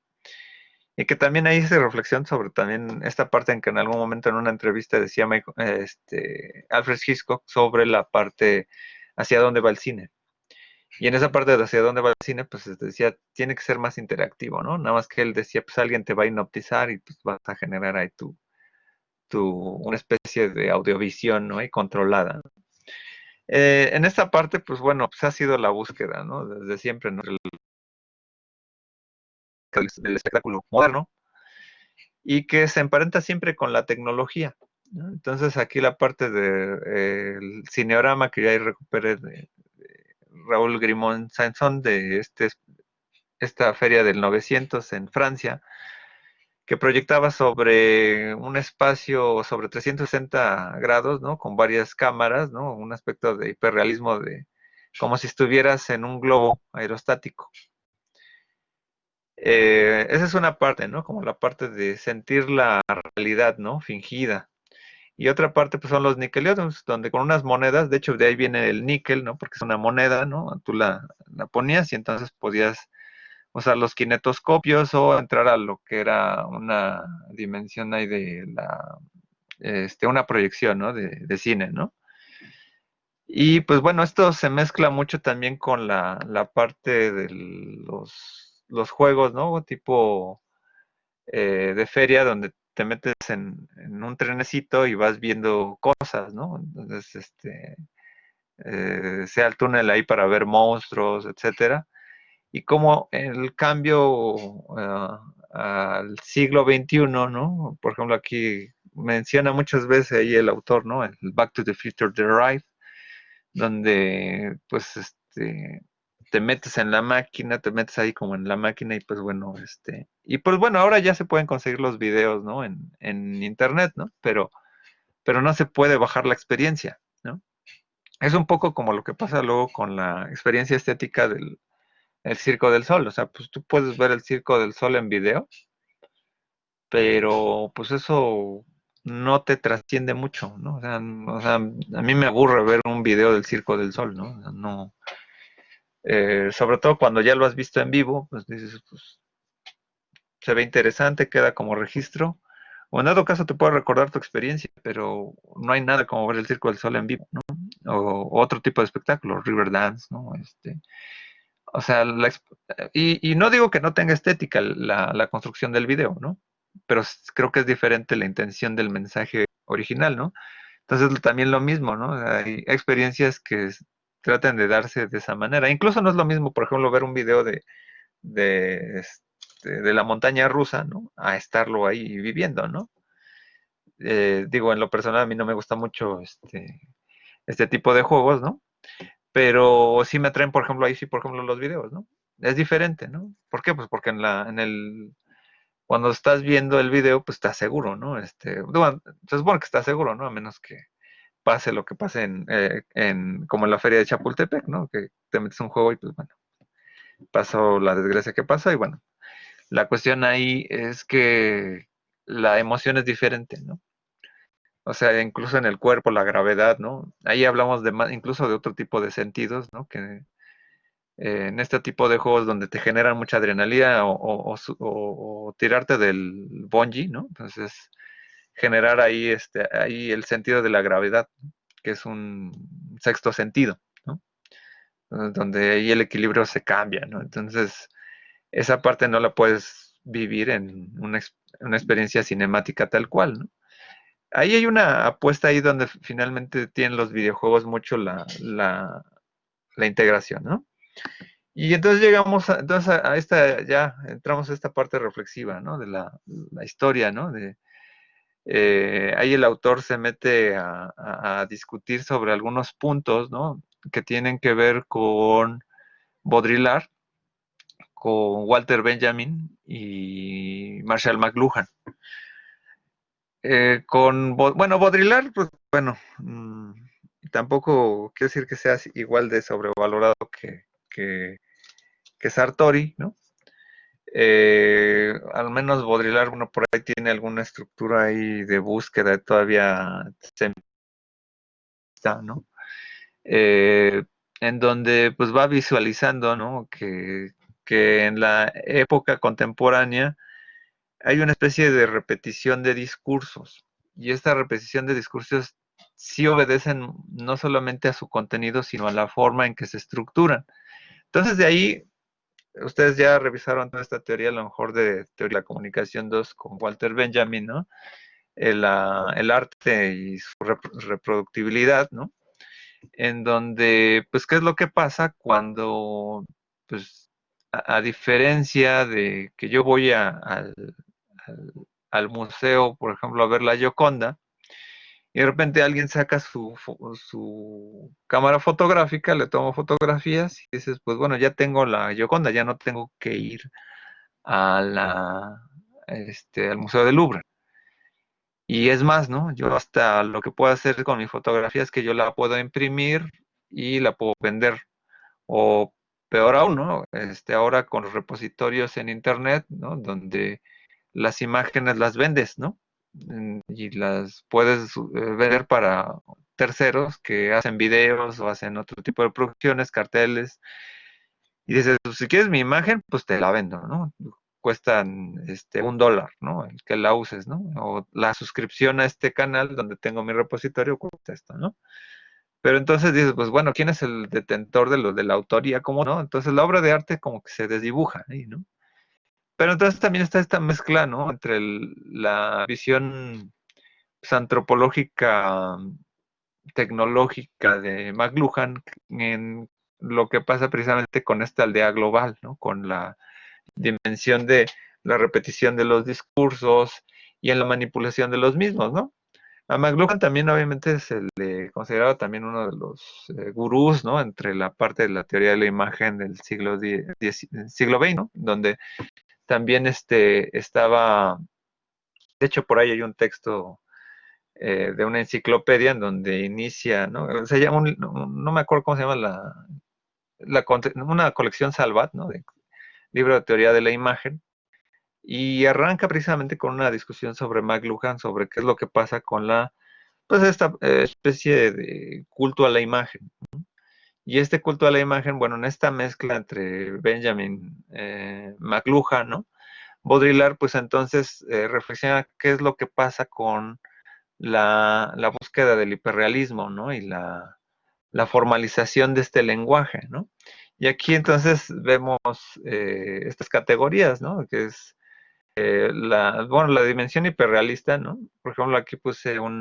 S1: Y que también ahí se reflexión sobre también esta parte en que en algún momento en una entrevista decía Alfred Hitchcock sobre la parte hacia dónde va el cine. Y en esa parte de hacia dónde va el cine, pues decía, tiene que ser más interactivo, ¿no? Nada más que él decía, pues alguien te va a hipnotizar y pues vas a generar ahí una especie de audiovisión, ¿no? Y controlada. En esta parte, pues bueno, pues ha sido la búsqueda, ¿no? Desde siempre, ¿no? Del espectáculo moderno y que se emparenta siempre con la tecnología, ¿no? Entonces aquí la parte del cineorama que ya ahí recuperé de Raúl Grimón Sanson de esta feria del 900 en Francia, que proyectaba sobre un espacio sobre 360 grados, ¿no? Con varias cámaras, ¿no? Un aspecto de hiperrealismo de como si estuvieras en un globo aerostático. Esa es una parte, ¿no? Como la parte de sentir la realidad, ¿no? Fingida. Y otra parte, pues son los Nickelodeons, donde con unas monedas, de hecho de ahí viene el níquel, ¿no? Porque es una moneda, ¿no? Tú la ponías y entonces podías usar los kinetoscopios o entrar a lo que era una dimensión ahí de una proyección, ¿no? De cine, ¿no? Y pues bueno, esto se mezcla mucho también con la parte de los juegos, ¿no? Tipo de feria donde te metes en un trenecito y vas viendo cosas, ¿no? Entonces, sea el túnel ahí para ver monstruos, etcétera. Y como el cambio al siglo XXI, ¿no? Por ejemplo, aquí menciona muchas veces ahí el autor, ¿no? El Back to the Future The Ride, donde pues te metes en la máquina, te metes ahí como en la máquina y pues bueno, y pues bueno, ahora ya se pueden conseguir los videos, ¿no? En internet, ¿no? Pero no se puede bajar la experiencia, ¿no? Es un poco como lo que pasa luego con la experiencia estética del el Circo del Sol, o sea, pues tú puedes ver el Circo del Sol en video, pero pues eso no te trasciende mucho, ¿no? O sea, a mí me aburre ver un video del Circo del Sol, ¿no? O sea, no, sobre todo cuando ya lo has visto en vivo, pues dices, pues se ve interesante, queda como registro. O en dado caso te puede recordar tu experiencia, pero no hay nada como ver el Circo del Sol en vivo, ¿no? O otro tipo de espectáculo, Riverdance, ¿no? O sea, y no digo que no tenga estética la construcción del video, ¿no? Pero creo que es diferente la intención del mensaje original, ¿no? Entonces también lo mismo, ¿no? Hay experiencias que tratan de darse de esa manera. Incluso no es lo mismo, por ejemplo, ver un video de la montaña rusa, ¿no? A estarlo ahí viviendo, ¿no? Digo, en lo personal a mí no me gusta mucho este tipo de juegos, ¿no? Pero sí me atraen, por ejemplo, ahí sí, por ejemplo, los videos, ¿no? Es diferente, ¿no? ¿Por qué? Pues porque cuando estás viendo el video, pues estás seguro, ¿no? Bueno, se supone que estás seguro, ¿no? A menos que pase lo que pase como en la feria de Chapultepec, ¿no? Que te metes un juego y pues bueno, pasó la desgracia que pasó y bueno, la cuestión ahí es que la emoción es diferente, ¿no? O sea, incluso en el cuerpo, la gravedad, ¿no? Ahí hablamos de más, incluso de otro tipo de sentidos, ¿no? Que en este tipo de juegos donde te generan mucha adrenalina o tirarte del bungee, ¿no? Entonces, generar ahí el sentido de la gravedad, ¿no? Que es un sexto sentido, ¿no? Donde ahí el equilibrio se cambia, ¿no? Entonces, esa parte no la puedes vivir en una experiencia cinemática tal cual, ¿no? Ahí hay una apuesta ahí donde finalmente tienen los videojuegos mucho la integración, ¿no? Y entonces llegamos a esta, ya entramos a esta parte reflexiva, ¿no? De la historia, ¿no? Ahí el autor se mete a discutir sobre algunos puntos, ¿no? Que tienen que ver con Baudrillard, con Walter Benjamin y Marshall McLuhan. Bueno, Baudrillard, pues bueno, tampoco quiero decir que sea igual de sobrevalorado que Sartori, ¿no? Al menos Baudrillard, bueno, por ahí tiene alguna estructura ahí de búsqueda todavía está, ¿no? Eh, en donde pues va visualizando, ¿no? Que en la época contemporánea hay una especie de repetición de discursos y esta repetición de discursos sí obedecen no solamente a su contenido, sino a la forma en que se estructuran. Entonces de ahí, ustedes ya revisaron toda esta teoría, a lo mejor de teoría de la comunicación 2 con Walter Benjamin, ¿no? El arte y su reproductibilidad, ¿no? En donde, pues, ¿qué es lo que pasa cuando, pues, a diferencia de que yo voy al, al museo, por ejemplo, a ver la Gioconda, y de repente alguien saca su cámara fotográfica, le tomo fotografías y dices, pues bueno, ya tengo la Gioconda, ya no tengo que ir a al Museo del Louvre. Y es más, ¿no? Yo hasta lo que puedo hacer con mi fotografía es que yo la puedo imprimir y la puedo vender. O peor aún, ¿no? Ahora con los repositorios en internet, ¿no? Donde las imágenes las vendes, ¿no? Y las puedes vender para terceros que hacen videos o hacen otro tipo de producciones, carteles. Y dices, pues, si quieres mi imagen, pues te la vendo, ¿no? Cuestan $1, ¿no? El que la uses, ¿no? O la suscripción a este canal donde tengo mi repositorio cuesta esto, ¿no? Pero entonces dices, pues bueno, ¿quién es el detentor de lo de la autoría? ¿Cómo no? Entonces la obra de arte como que se desdibuja ahí, ¿no? Pero entonces también está esta mezcla, ¿no? Entre la visión pues, antropológica, tecnológica de McLuhan en lo que pasa precisamente con esta aldea global, ¿no? Con la dimensión de la repetición de los discursos y en la manipulación de los mismos, ¿no? A McLuhan también obviamente se le consideraba también uno de los gurús, ¿no? Entre la parte de la teoría de la imagen del siglo XX, ¿no? Donde también estaba, de hecho por ahí hay un texto de una enciclopedia en donde inicia, ¿no? Se llama, no me acuerdo cómo se llama una colección Salvat, ¿no? De libro de teoría de la imagen, y arranca precisamente con una discusión sobre McLuhan, sobre qué es lo que pasa con pues esta especie de culto a la imagen. Y este culto a la imagen, bueno, en esta mezcla entre Benjamin McLuhan, ¿no? Baudrillard, pues entonces reflexiona qué es lo que pasa con la búsqueda del hiperrealismo, ¿no? Y la formalización de este lenguaje, ¿no? Y aquí entonces vemos estas categorías, ¿no? Que es bueno, la dimensión hiperrealista, ¿no? Por ejemplo, aquí puse eh, un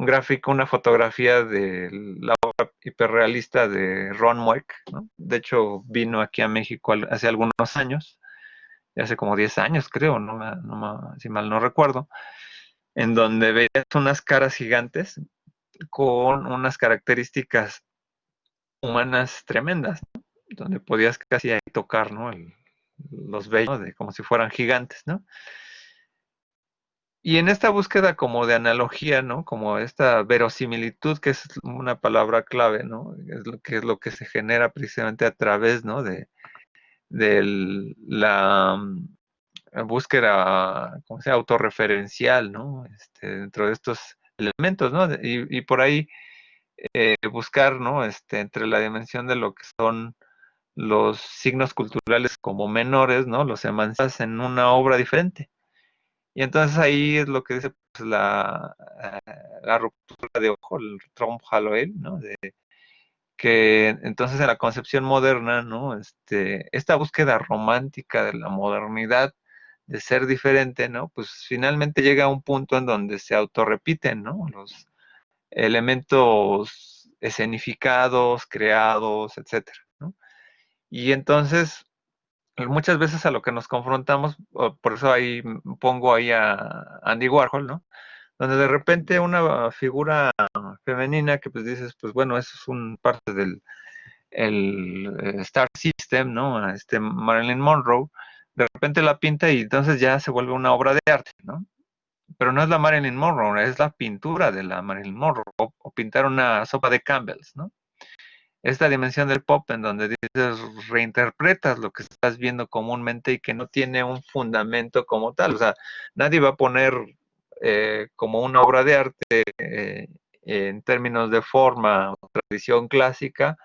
S1: gráfico, una fotografía de la obra hiperrealista de Ron Mueck, ¿no? De hecho, vino aquí a México hace algunos años, hace como 10 años creo, si mal no recuerdo, en donde veías unas caras gigantes con unas características humanas tremendas, ¿no? Donde podías casi ahí tocar, ¿no? Los vellos, ¿no? Como si fueran gigantes, ¿no? Y en esta búsqueda como de analogía, ¿no? Como esta verosimilitud, que es una palabra clave, ¿no? Es lo que se genera precisamente a través, ¿no? De la búsqueda, ¿cómo se llama? Autorreferencial, ¿no? Dentro de estos elementos, ¿no? Y por ahí buscar, ¿no? Entre la dimensión de lo que son los signos culturales como menores, ¿no? Los emancipas en una obra diferente. Y entonces ahí es lo que dice pues, la ruptura de ojo, el Trump Haloel, ¿no? Que entonces en la concepción moderna, ¿no? Esta búsqueda romántica de la modernidad, de ser diferente, ¿no? Pues finalmente llega a un punto en donde se autorrepiten, ¿no? Los elementos escenificados, creados, etcétera, ¿no? Y entonces muchas veces a lo que nos confrontamos, por eso ahí pongo ahí a Andy Warhol, ¿no? Donde de repente una figura femenina que pues dices, pues bueno, eso es un parte del Star System, ¿no? Marilyn Monroe, de repente la pinta y entonces ya se vuelve una obra de arte, ¿no? Pero no es la Marilyn Monroe, es la pintura de la Marilyn Monroe, o pintar una sopa de Campbell's, ¿no? Esta dimensión del pop en donde dices, reinterpretas lo que estás viendo comúnmente y que no tiene un fundamento como tal. O sea, nadie va a poner como una obra de arte en términos de forma o tradición clásica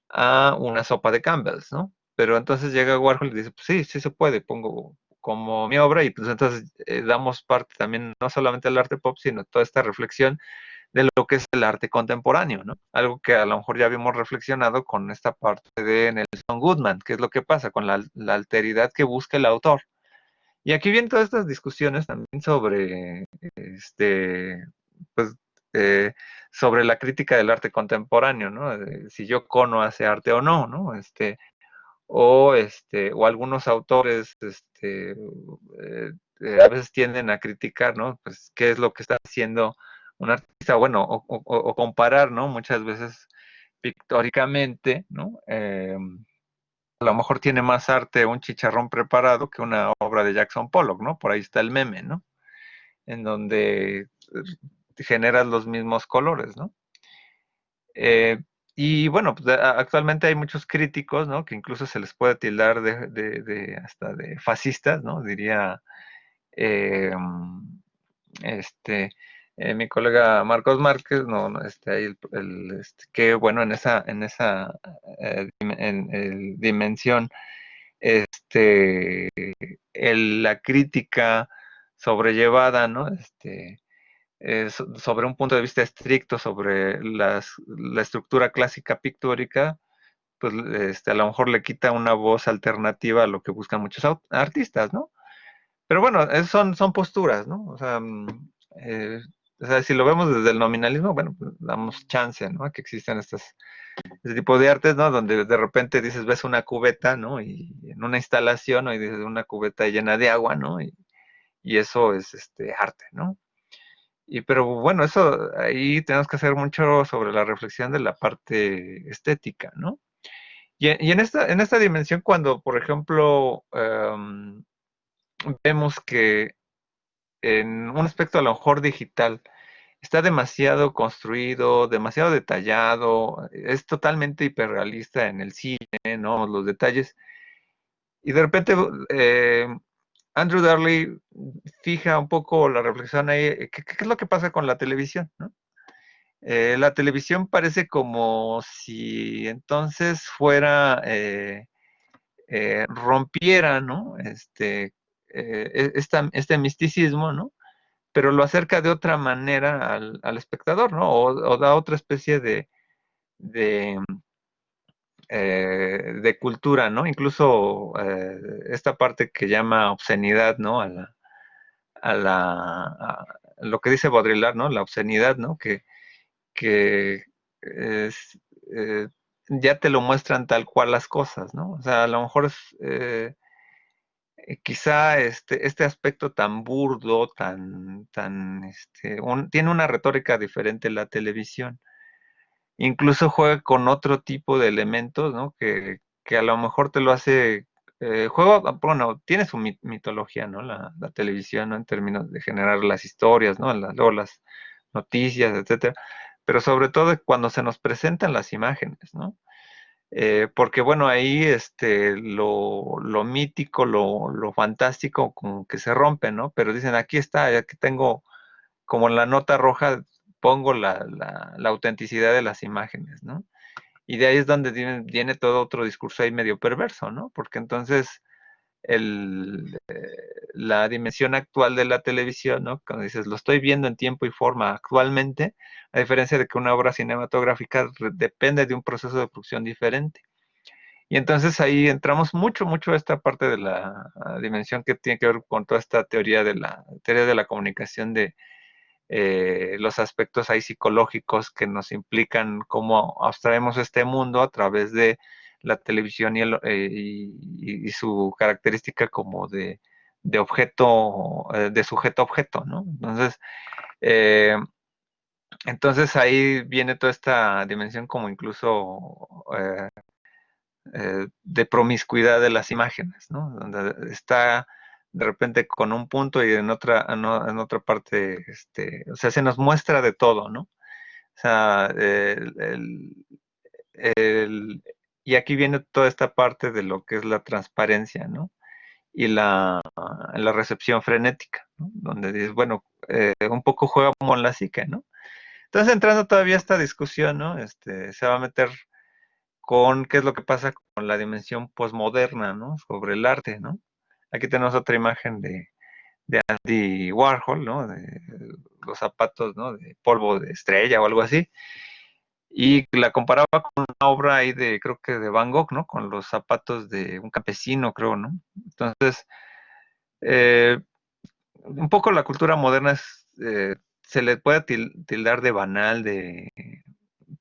S1: a una sopa de Campbell's, ¿no? Pero entonces llega Warhol y dice, pues sí, sí se puede, pongo como mi obra y pues entonces damos parte también no solamente al arte pop, sino toda esta reflexión de lo que es el arte contemporáneo, ¿no? Algo que a lo mejor ya habíamos reflexionado con esta parte de Nelson Goodman, que es lo que pasa con la alteridad que busca el autor. Y aquí vienen todas estas discusiones también sobre, pues, eh, sobre la crítica del arte contemporáneo, ¿no? Si Yoko Ono hace arte o no, ¿no? O algunos autores, a veces tienden a criticar, ¿no? Pues qué es lo que está haciendo un artista, bueno, o comparar, ¿no? Muchas veces pictóricamente, ¿no? A lo mejor tiene más arte un chicharrón preparado que una obra de Jackson Pollock, ¿no? Por ahí está el meme, ¿no? En donde generas los mismos colores, ¿no? Eh, y bueno, pues, actualmente hay muchos críticos, ¿no? Que incluso se les puede tildar hasta de fascistas, ¿no? Diría eh, este mi colega Marcos Márquez, no, no, ahí que bueno, en esa dimensión, la crítica sobrellevada, ¿no? Sobre un punto de vista estricto sobre la estructura clásica pictórica, pues a lo mejor le quita una voz alternativa a lo que buscan muchos artistas, ¿no? Pero bueno, son posturas, ¿no? Eh, o sea, si lo vemos desde el nominalismo, bueno, pues damos chance, ¿no? A que existan este tipo de artes, ¿no? Donde de repente dices, ves una cubeta, ¿no? Y en una instalación, ¿no? Y dices, una cubeta llena de agua, ¿no? Y eso es arte, ¿no? Pero bueno, eso ahí tenemos que hacer mucho sobre la reflexión de la parte estética, ¿no? Y en esta dimensión, cuando, por ejemplo, vemos que en un aspecto a lo mejor digital está demasiado construido, demasiado detallado, es totalmente hiperrealista en el cine, ¿no? Los detalles. Y de repente Andrew Darley fija un poco la reflexión ahí, ¿qué es lo que pasa con la televisión, ¿no? La televisión parece como si entonces fuera, rompiera, ¿no? Este misticismo, ¿no? Pero lo acerca de otra manera al espectador, ¿no? O da otra especie de, de cultura, ¿no? Incluso esta parte que llama obscenidad, ¿no? A lo que dice Baudrillard, ¿no? La obscenidad, ¿no? Que es, eh, ya te lo muestran tal cual las cosas, ¿no? O sea, a lo mejor es, quizá este aspecto tan burdo, tiene una retórica diferente la televisión. Incluso juega con otro tipo de elementos, ¿no? Que a lo mejor te lo hace, bueno, tiene su mitología, ¿no? La televisión, ¿no? En términos de generar las historias, ¿no? Luego las noticias, etcétera. Pero sobre todo cuando se nos presentan las imágenes, ¿no? Porque bueno, ahí lo mítico, lo fantástico, como que se rompe, ¿no? Pero dicen, aquí está, aquí tengo, como en la nota roja, pongo la autenticidad de las imágenes, ¿no? Y de ahí es donde viene todo otro discurso ahí medio perverso, ¿no? Porque entonces el, eh, la dimensión actual de la televisión, ¿no? Cuando dices, lo estoy viendo en tiempo y forma actualmente, a diferencia de que una obra cinematográfica depende de un proceso de producción diferente. Y entonces ahí entramos mucho a esta parte de la dimensión que tiene que ver con toda esta teoría de la comunicación de los aspectos ahí psicológicos que nos implican cómo abstraemos este mundo a través de la televisión y su característica como de objeto, de sujeto a objeto, ¿no? Eh, entonces ahí viene toda esta dimensión como incluso de promiscuidad de las imágenes, ¿no? Donde está de repente con un punto y en otra parte, o sea, se nos muestra de todo, ¿no? O sea, y aquí viene toda esta parte de lo que es la transparencia, ¿no? Y la recepción frenética, ¿no? Donde dices, bueno, un poco juega como en la psique, ¿no? Entonces, entrando todavía a esta discusión, ¿no? Se va a meter con qué es lo que pasa con la dimensión posmoderna, ¿no? Sobre el arte, ¿no? Aquí tenemos otra imagen de Andy Warhol, ¿no? los zapatos, ¿no? De polvo de estrella o algo así, y la comparaba con una obra ahí de, creo que de Van Gogh, ¿no? Con los zapatos de un campesino, creo, ¿no? Entonces, eh, un poco la cultura moderna se le puede tildar de banal,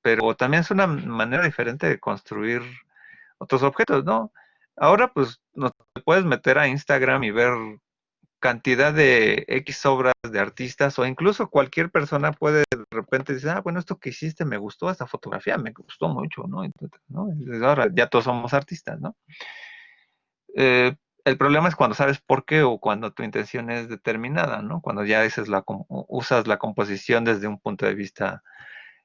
S1: pero también es una manera diferente de construir otros objetos, ¿no? Ahora, pues, no te puedes meter a Instagram y ver cantidad de X obras de artistas, o incluso cualquier persona puede de repente decir, bueno, esto que hiciste me gustó, esta fotografía me gustó mucho, ¿no? Entonces, ¿no? Ahora ya todos somos artistas, ¿no? Eh, el problema es cuando sabes por qué o cuando tu intención es determinada, ¿no? Cuando ya usas la composición desde un punto de vista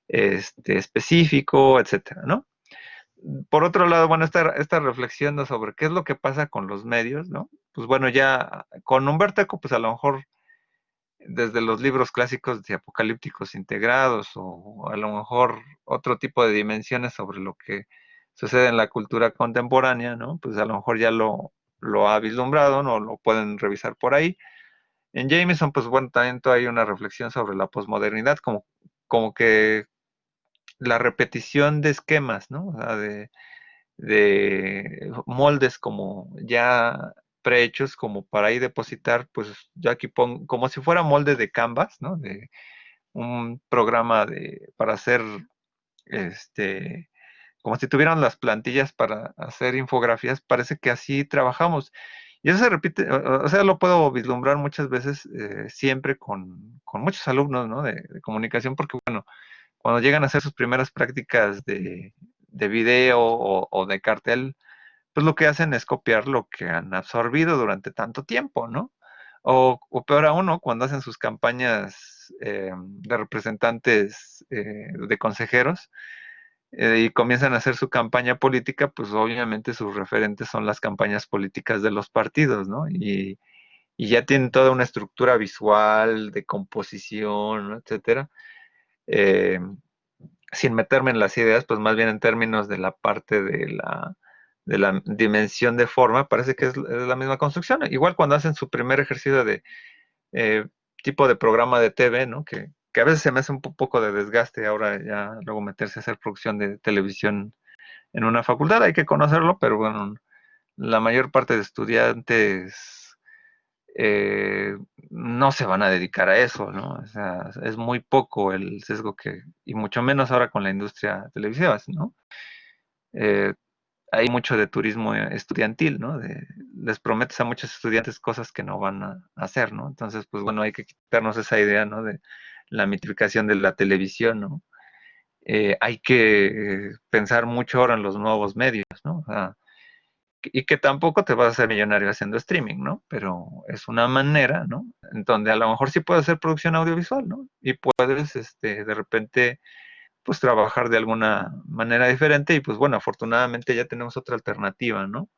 S1: específico, etcétera, ¿no? Por otro lado, bueno, esta reflexión sobre qué es lo que pasa con los medios, ¿no? Pues bueno, ya con Humberto Eco, pues a lo mejor desde los libros clásicos de apocalípticos integrados o a lo mejor otro tipo de dimensiones sobre lo que sucede en la cultura contemporánea, ¿no? Pues a lo mejor ya lo ha vislumbrado, ¿no? Lo pueden revisar por ahí. En Jameson, pues bueno, también hay una reflexión sobre la posmodernidad, como que la repetición de esquemas, ¿no? O sea, de moldes como ya prehechos como para ahí depositar, pues yo aquí pongo, como si fuera molde de Canvas, ¿no? De un programa para hacer, como si tuvieran las plantillas para hacer infografías, parece que así trabajamos. Y eso se repite, o sea, lo puedo vislumbrar muchas veces, siempre con muchos alumnos, ¿no? De comunicación, porque bueno, cuando llegan a hacer sus primeras prácticas de video o de cartel, pues lo que hacen es copiar lo que han absorbido durante tanto tiempo, ¿no? O peor aún, ¿no? Cuando hacen sus campañas de representantes de consejeros y comienzan a hacer su campaña política, pues obviamente sus referentes son las campañas políticas de los partidos, ¿no? Y ya tienen toda una estructura visual, de composición, ¿no? Etcétera. Eh, Sin meterme en las ideas, pues más bien en términos de la parte de la dimensión de forma, parece que es la misma construcción. Igual cuando hacen su primer ejercicio de eh, tipo de programa de TV, ¿no? Que a veces se me hace un poco de desgaste ahora ya luego meterse a hacer producción de televisión en una facultad, hay que conocerlo, pero bueno, la mayor parte de estudiantes no se van a dedicar a eso, ¿no? O sea, es muy poco el sesgo y mucho menos ahora con la industria televisiva, ¿no? Eh, Hay mucho de turismo estudiantil, ¿no? Les prometes a muchos estudiantes cosas que no van a hacer, ¿no? Entonces, pues bueno, hay que quitarnos esa idea, ¿no? De la mitificación de la televisión, ¿no? Hay que pensar mucho ahora en los nuevos medios, ¿no? O sea, y que tampoco te vas a hacer millonario haciendo streaming, ¿no? Pero es una manera, ¿no? En donde a lo mejor sí puedes hacer producción audiovisual, ¿no? Y puedes, de repente, pues trabajar de alguna manera diferente y pues bueno, afortunadamente ya tenemos otra alternativa, ¿no?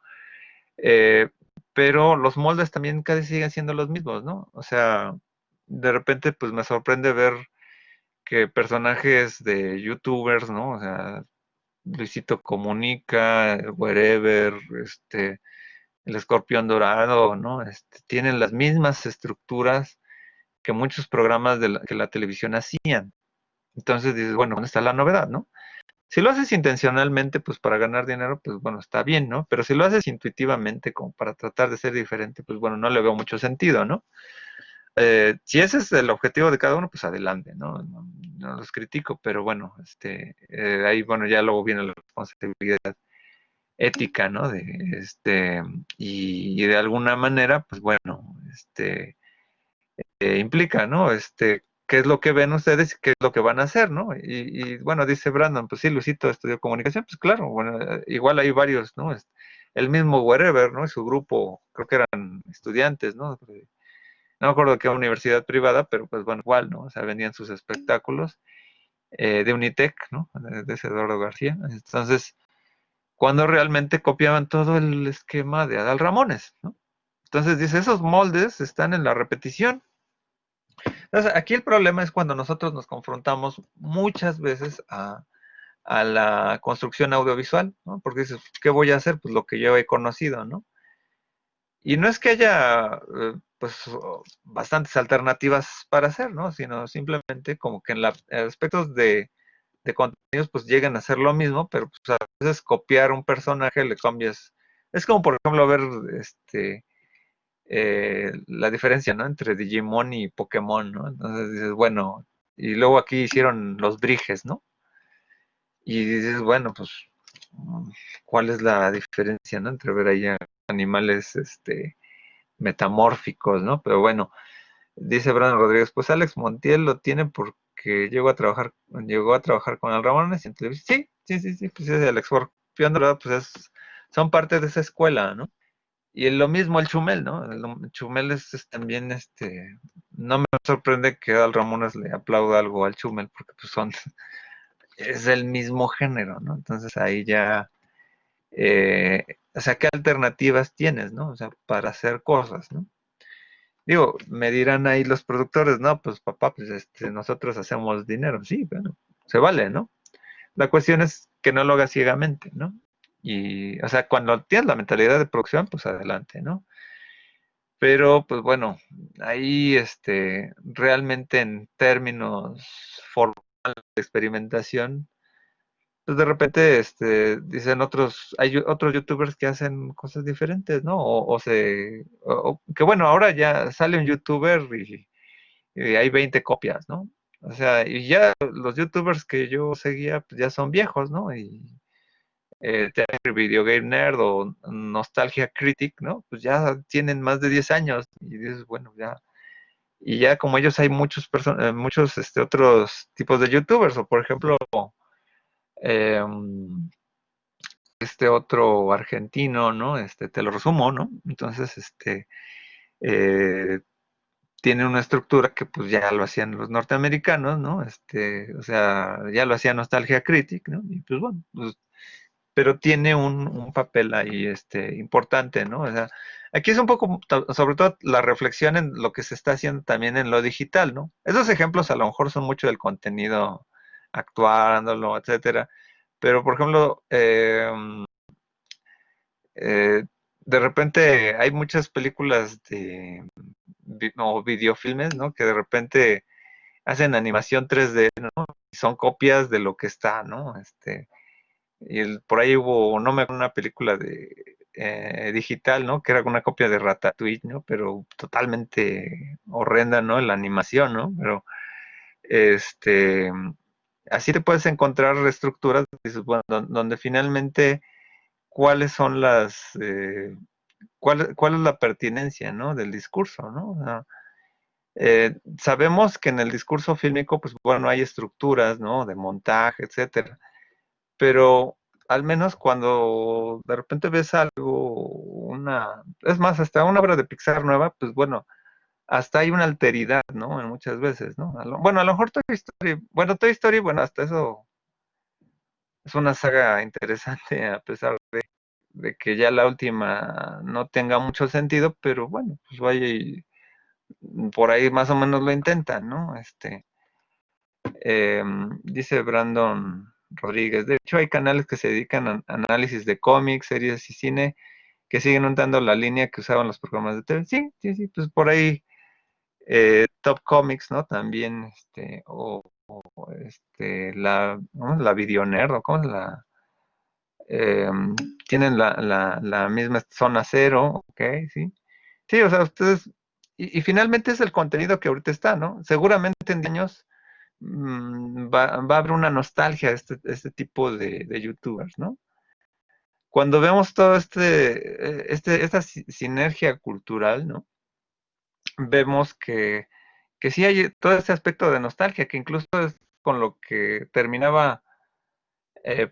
S1: Eh, pero los moldes también casi siguen siendo los mismos, ¿no? O sea, de repente pues me sorprende ver que personajes de youtubers, ¿no? O sea, Luisito Comunica, Wherever, el Escorpión Dorado, ¿no? Tienen las mismas estructuras que muchos programas que la televisión hacían. Entonces dices, bueno, ¿dónde está la novedad, no? Si lo haces intencionalmente, pues para ganar dinero, pues bueno, está bien, ¿no? Pero si lo haces intuitivamente, como para tratar de ser diferente, pues bueno, no le veo mucho sentido, ¿no? Si ese es el objetivo de cada uno, pues adelante, ¿no? No los critico, pero bueno, ahí, bueno, ya luego viene la responsabilidad ética, ¿no? Y de alguna manera, pues bueno, implica, ¿no? ¿Qué es lo que ven ustedes y qué es lo que van a hacer, ¿no? Bueno, dice Brandon, pues sí, Luisito estudió comunicación, pues claro, bueno, igual hay varios, ¿no? El mismo Wherever, ¿no? Y su grupo, creo que eran estudiantes, ¿no? No me acuerdo de qué universidad privada, pero pues bueno, igual, ¿no? O sea, vendían sus espectáculos de Unitec, ¿no? De ese Eduardo García. Entonces, cuando realmente copiaban todo el esquema de Adal Ramones, ¿no? Entonces dice, esos moldes están en la repetición. Entonces, aquí el problema es cuando nosotros nos confrontamos muchas veces a la construcción audiovisual, ¿no? Porque dices, ¿qué voy a hacer? Pues lo que yo he conocido, ¿no? Y no es que haya, pues, bastantes alternativas para hacer, ¿no? Sino simplemente como que en aspectos de contenidos, pues llegan a hacer lo mismo, pero pues a veces copiar un personaje le cambias. Es como, por ejemplo, ver la diferencia, ¿no? Entre Digimon y Pokémon, ¿no? Entonces dices, bueno, y luego aquí hicieron los Briges, ¿no? Y dices, bueno, pues, ¿cuál es la diferencia, ¿no? Entre ver ahí a animales, metamórficos, ¿no? Pero bueno, dice Brandon Rodríguez, pues Alex Montiel lo tiene porque llegó a trabajar con el Ramones en televisión. Sí, sí, sí, sí, pues es el Escorpión Dorado, pues son parte de esa escuela, ¿no? Y lo mismo el Chumel, ¿no? El Chumel es también, no me sorprende que Al Ramones le aplauda algo al Chumel, porque pues es el mismo género, ¿no? Entonces ahí ya, o sea, ¿qué alternativas tienes, ¿no? O sea, para hacer cosas, ¿no? Digo, me dirán ahí los productores, no, pues papá, pues nosotros hacemos dinero, sí, bueno, se vale, ¿no? La cuestión es que no lo hagas ciegamente, ¿no? Y, o sea, cuando tienes la mentalidad de producción, pues adelante, ¿no? Pero, pues bueno, ahí, realmente en términos formales de experimentación, pues de repente, dicen hay otros youtubers que hacen cosas diferentes, ¿no? Que bueno, ahora ya sale un youtuber y hay 20 copias, ¿no? O sea, y ya los youtubers que yo seguía, pues ya son viejos, ¿no? Y Video Game Nerd o Nostalgia Critic, ¿no? Pues ya tienen más de 10 años y dices, bueno, ya. Y ya como ellos hay muchos otros tipos de youtubers, o por ejemplo, eh, este otro argentino, ¿no? Te lo resumo, ¿no? Entonces, eh, tiene una estructura que pues ya lo hacían los norteamericanos, ¿no? O sea, ya lo hacía Nostalgia Critic, ¿no? Y pues bueno, pues, pero tiene un papel ahí, importante, ¿no? O sea, aquí es un poco, sobre todo la reflexión en lo que se está haciendo también en lo digital, ¿no? Esos ejemplos a lo mejor son mucho del contenido actuándolo, etcétera, pero por ejemplo, eh, de repente hay muchas películas o videofilmes, ¿no? Que de repente hacen animación 3D, ¿no? Y son copias de lo que está, ¿no? Por ahí hubo, no me acuerdo, una película digital, ¿no? Que era una copia de Ratatouille, ¿no? Pero totalmente horrenda, ¿no? La animación, ¿no? Pero, este, así te puedes encontrar reestructuras, dices, bueno, donde finalmente, ¿cuáles son cuál es la pertinencia, ¿no? Del discurso, ¿no? O sea, sabemos que en el discurso fílmico, pues bueno, hay estructuras, ¿no? De montaje, etcétera. Pero al menos cuando de repente ves algo, es más, hasta una obra de Pixar nueva, pues bueno, hasta hay una alteridad, ¿no? En muchas veces, ¿no? Bueno, a lo mejor Toy Story, bueno, hasta eso es una saga interesante, a pesar de que ya la última no tenga mucho sentido, pero bueno, pues vaya y por ahí más o menos lo intentan, ¿no? Dice Brandon Rodríguez. De hecho, hay canales que se dedican a análisis de cómics, series y cine que siguen usando la línea que usaban los programas de TV. Sí, sí, sí, pues por ahí Top Comics, ¿no? También, ¿cómo es la Videonerd? ¿O cómo es eh, tienen la misma zona cero, ¿ok? Sí. Sí, o sea, ustedes, y finalmente es el contenido que ahorita está, ¿no? Seguramente en años va a haber una nostalgia a este tipo de youtubers, ¿no? Cuando vemos todo esta sinergia cultural, ¿no? Vemos que sí hay todo ese aspecto de nostalgia, que incluso es con lo que terminaba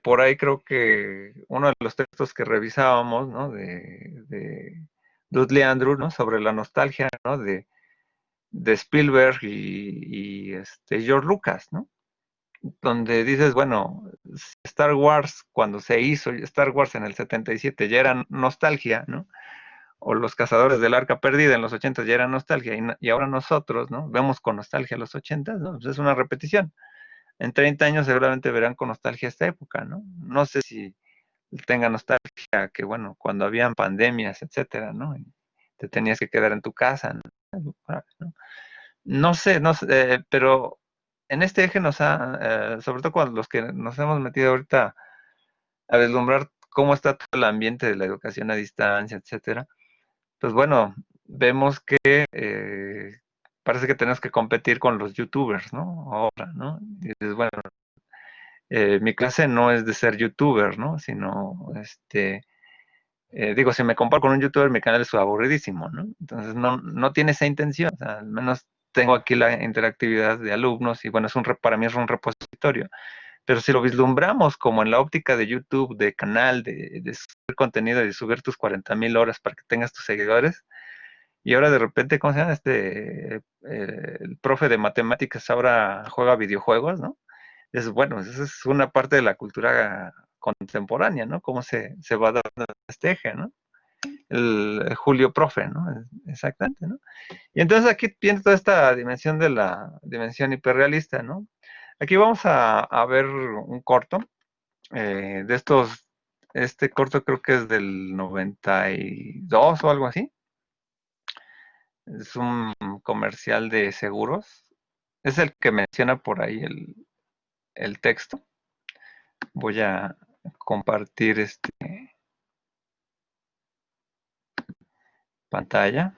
S1: por ahí creo que uno de los textos que revisábamos, ¿no? De Dudley Andrew, ¿no? Sobre la nostalgia, ¿no? De Spielberg y George Lucas, ¿no? Donde dices, bueno, Star Wars, cuando se hizo Star Wars en el 77 ya era nostalgia, ¿no? O Los Cazadores del Arca Perdida en los 80 ya era nostalgia, y ahora nosotros, ¿no? Vemos con nostalgia los 80, ¿no? Pues es una repetición. En 30 años seguramente verán con nostalgia esta época, ¿no? No sé si tengan nostalgia que, bueno, cuando habían pandemias, etcétera, ¿no? te tenías que quedar en tu casa, ¿no? No sé, no sé, pero en este eje nos ha, sobre todo cuando los que nos hemos metido ahorita a vislumbrar cómo está todo el ambiente de la educación a distancia, etcétera, pues bueno, vemos que parece que tenemos que competir con los youtubers, ¿no? Ahora, ¿no? Y dices, bueno, mi clase no es de ser youtuber, ¿no? Sino, digo, si me comparo con un youtuber, mi canal es aburridísimo, ¿no? Entonces no tiene esa intención, o sea, al menos tengo aquí la interactividad de alumnos y bueno, para mí es un repositorio. Pero si lo vislumbramos como en la óptica de YouTube, de canal, de subir contenido y de subir tus 40,000 horas para que tengas tus seguidores, y ahora de repente, ¿cómo se llama? El profe de matemáticas ahora juega videojuegos, ¿no? Es bueno, esa es una parte de la cultura contemporánea, ¿no? Cómo se va dando este eje, ¿no? El Julio Profe, ¿no? Exactamente, ¿no? Y entonces aquí viene toda esta dimensión de la dimensión hiperrealista, ¿no? Aquí vamos a ver un corto de estos, este corto creo que es del 92 o algo así. Es un comercial de seguros. Es el que menciona por ahí el texto. Voy a compartir pantalla.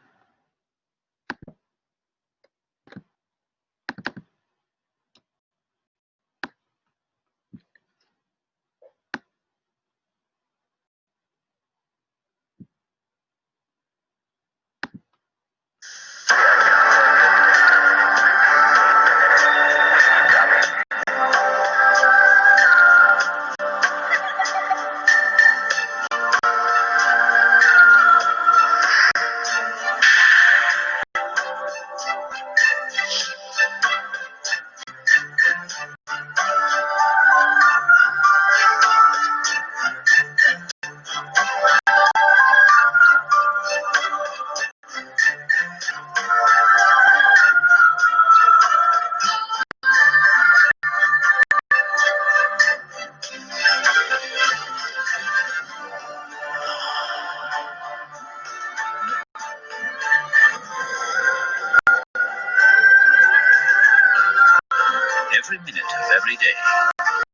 S2: Every minute of every day,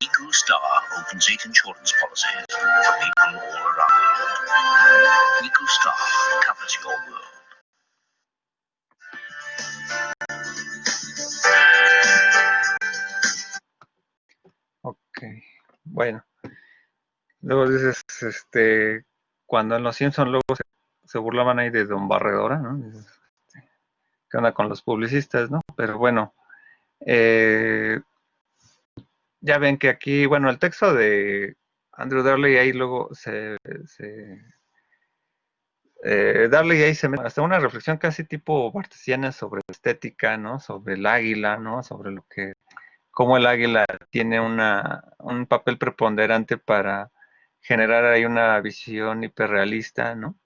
S2: Eco Star opens 8 insurance policies for people all around the world. Eco Star covers your world.
S1: Ok, bueno. Luego dices, cuando en Los Simpson luego se burlaban ahí de Don Barredora, ¿no? Dices, ¿qué onda con los publicistas, no? Pero bueno, ya ven que aquí, bueno, el texto de Andrew Darley ahí luego Darley ahí se mete hasta una reflexión casi tipo bartesiana sobre estética, ¿no? Sobre el águila, ¿no? Sobre cómo el águila tiene un papel preponderante para generar ahí una visión hiperrealista, ¿no?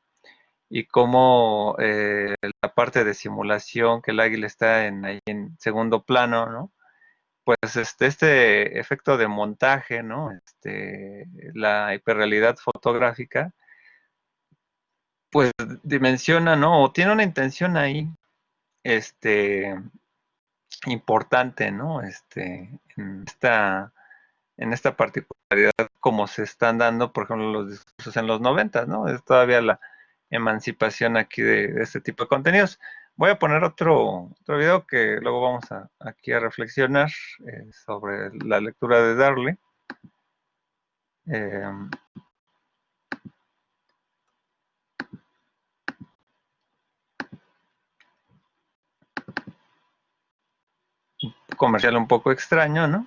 S1: Y cómo la parte de simulación, que el águila está ahí en segundo plano, ¿no? Pues este efecto de montaje, ¿no? La hiperrealidad fotográfica, pues dimensiona, ¿no? O tiene una intención ahí, este, importante, ¿no? En esta particularidad como se están dando, por ejemplo, los discursos en los 90, ¿no? Es todavía la emancipación aquí de este tipo de contenidos. Voy a poner otro video que luego vamos aquí a reflexionar sobre la lectura de Darley. Eh, comercial un poco extraño, ¿no?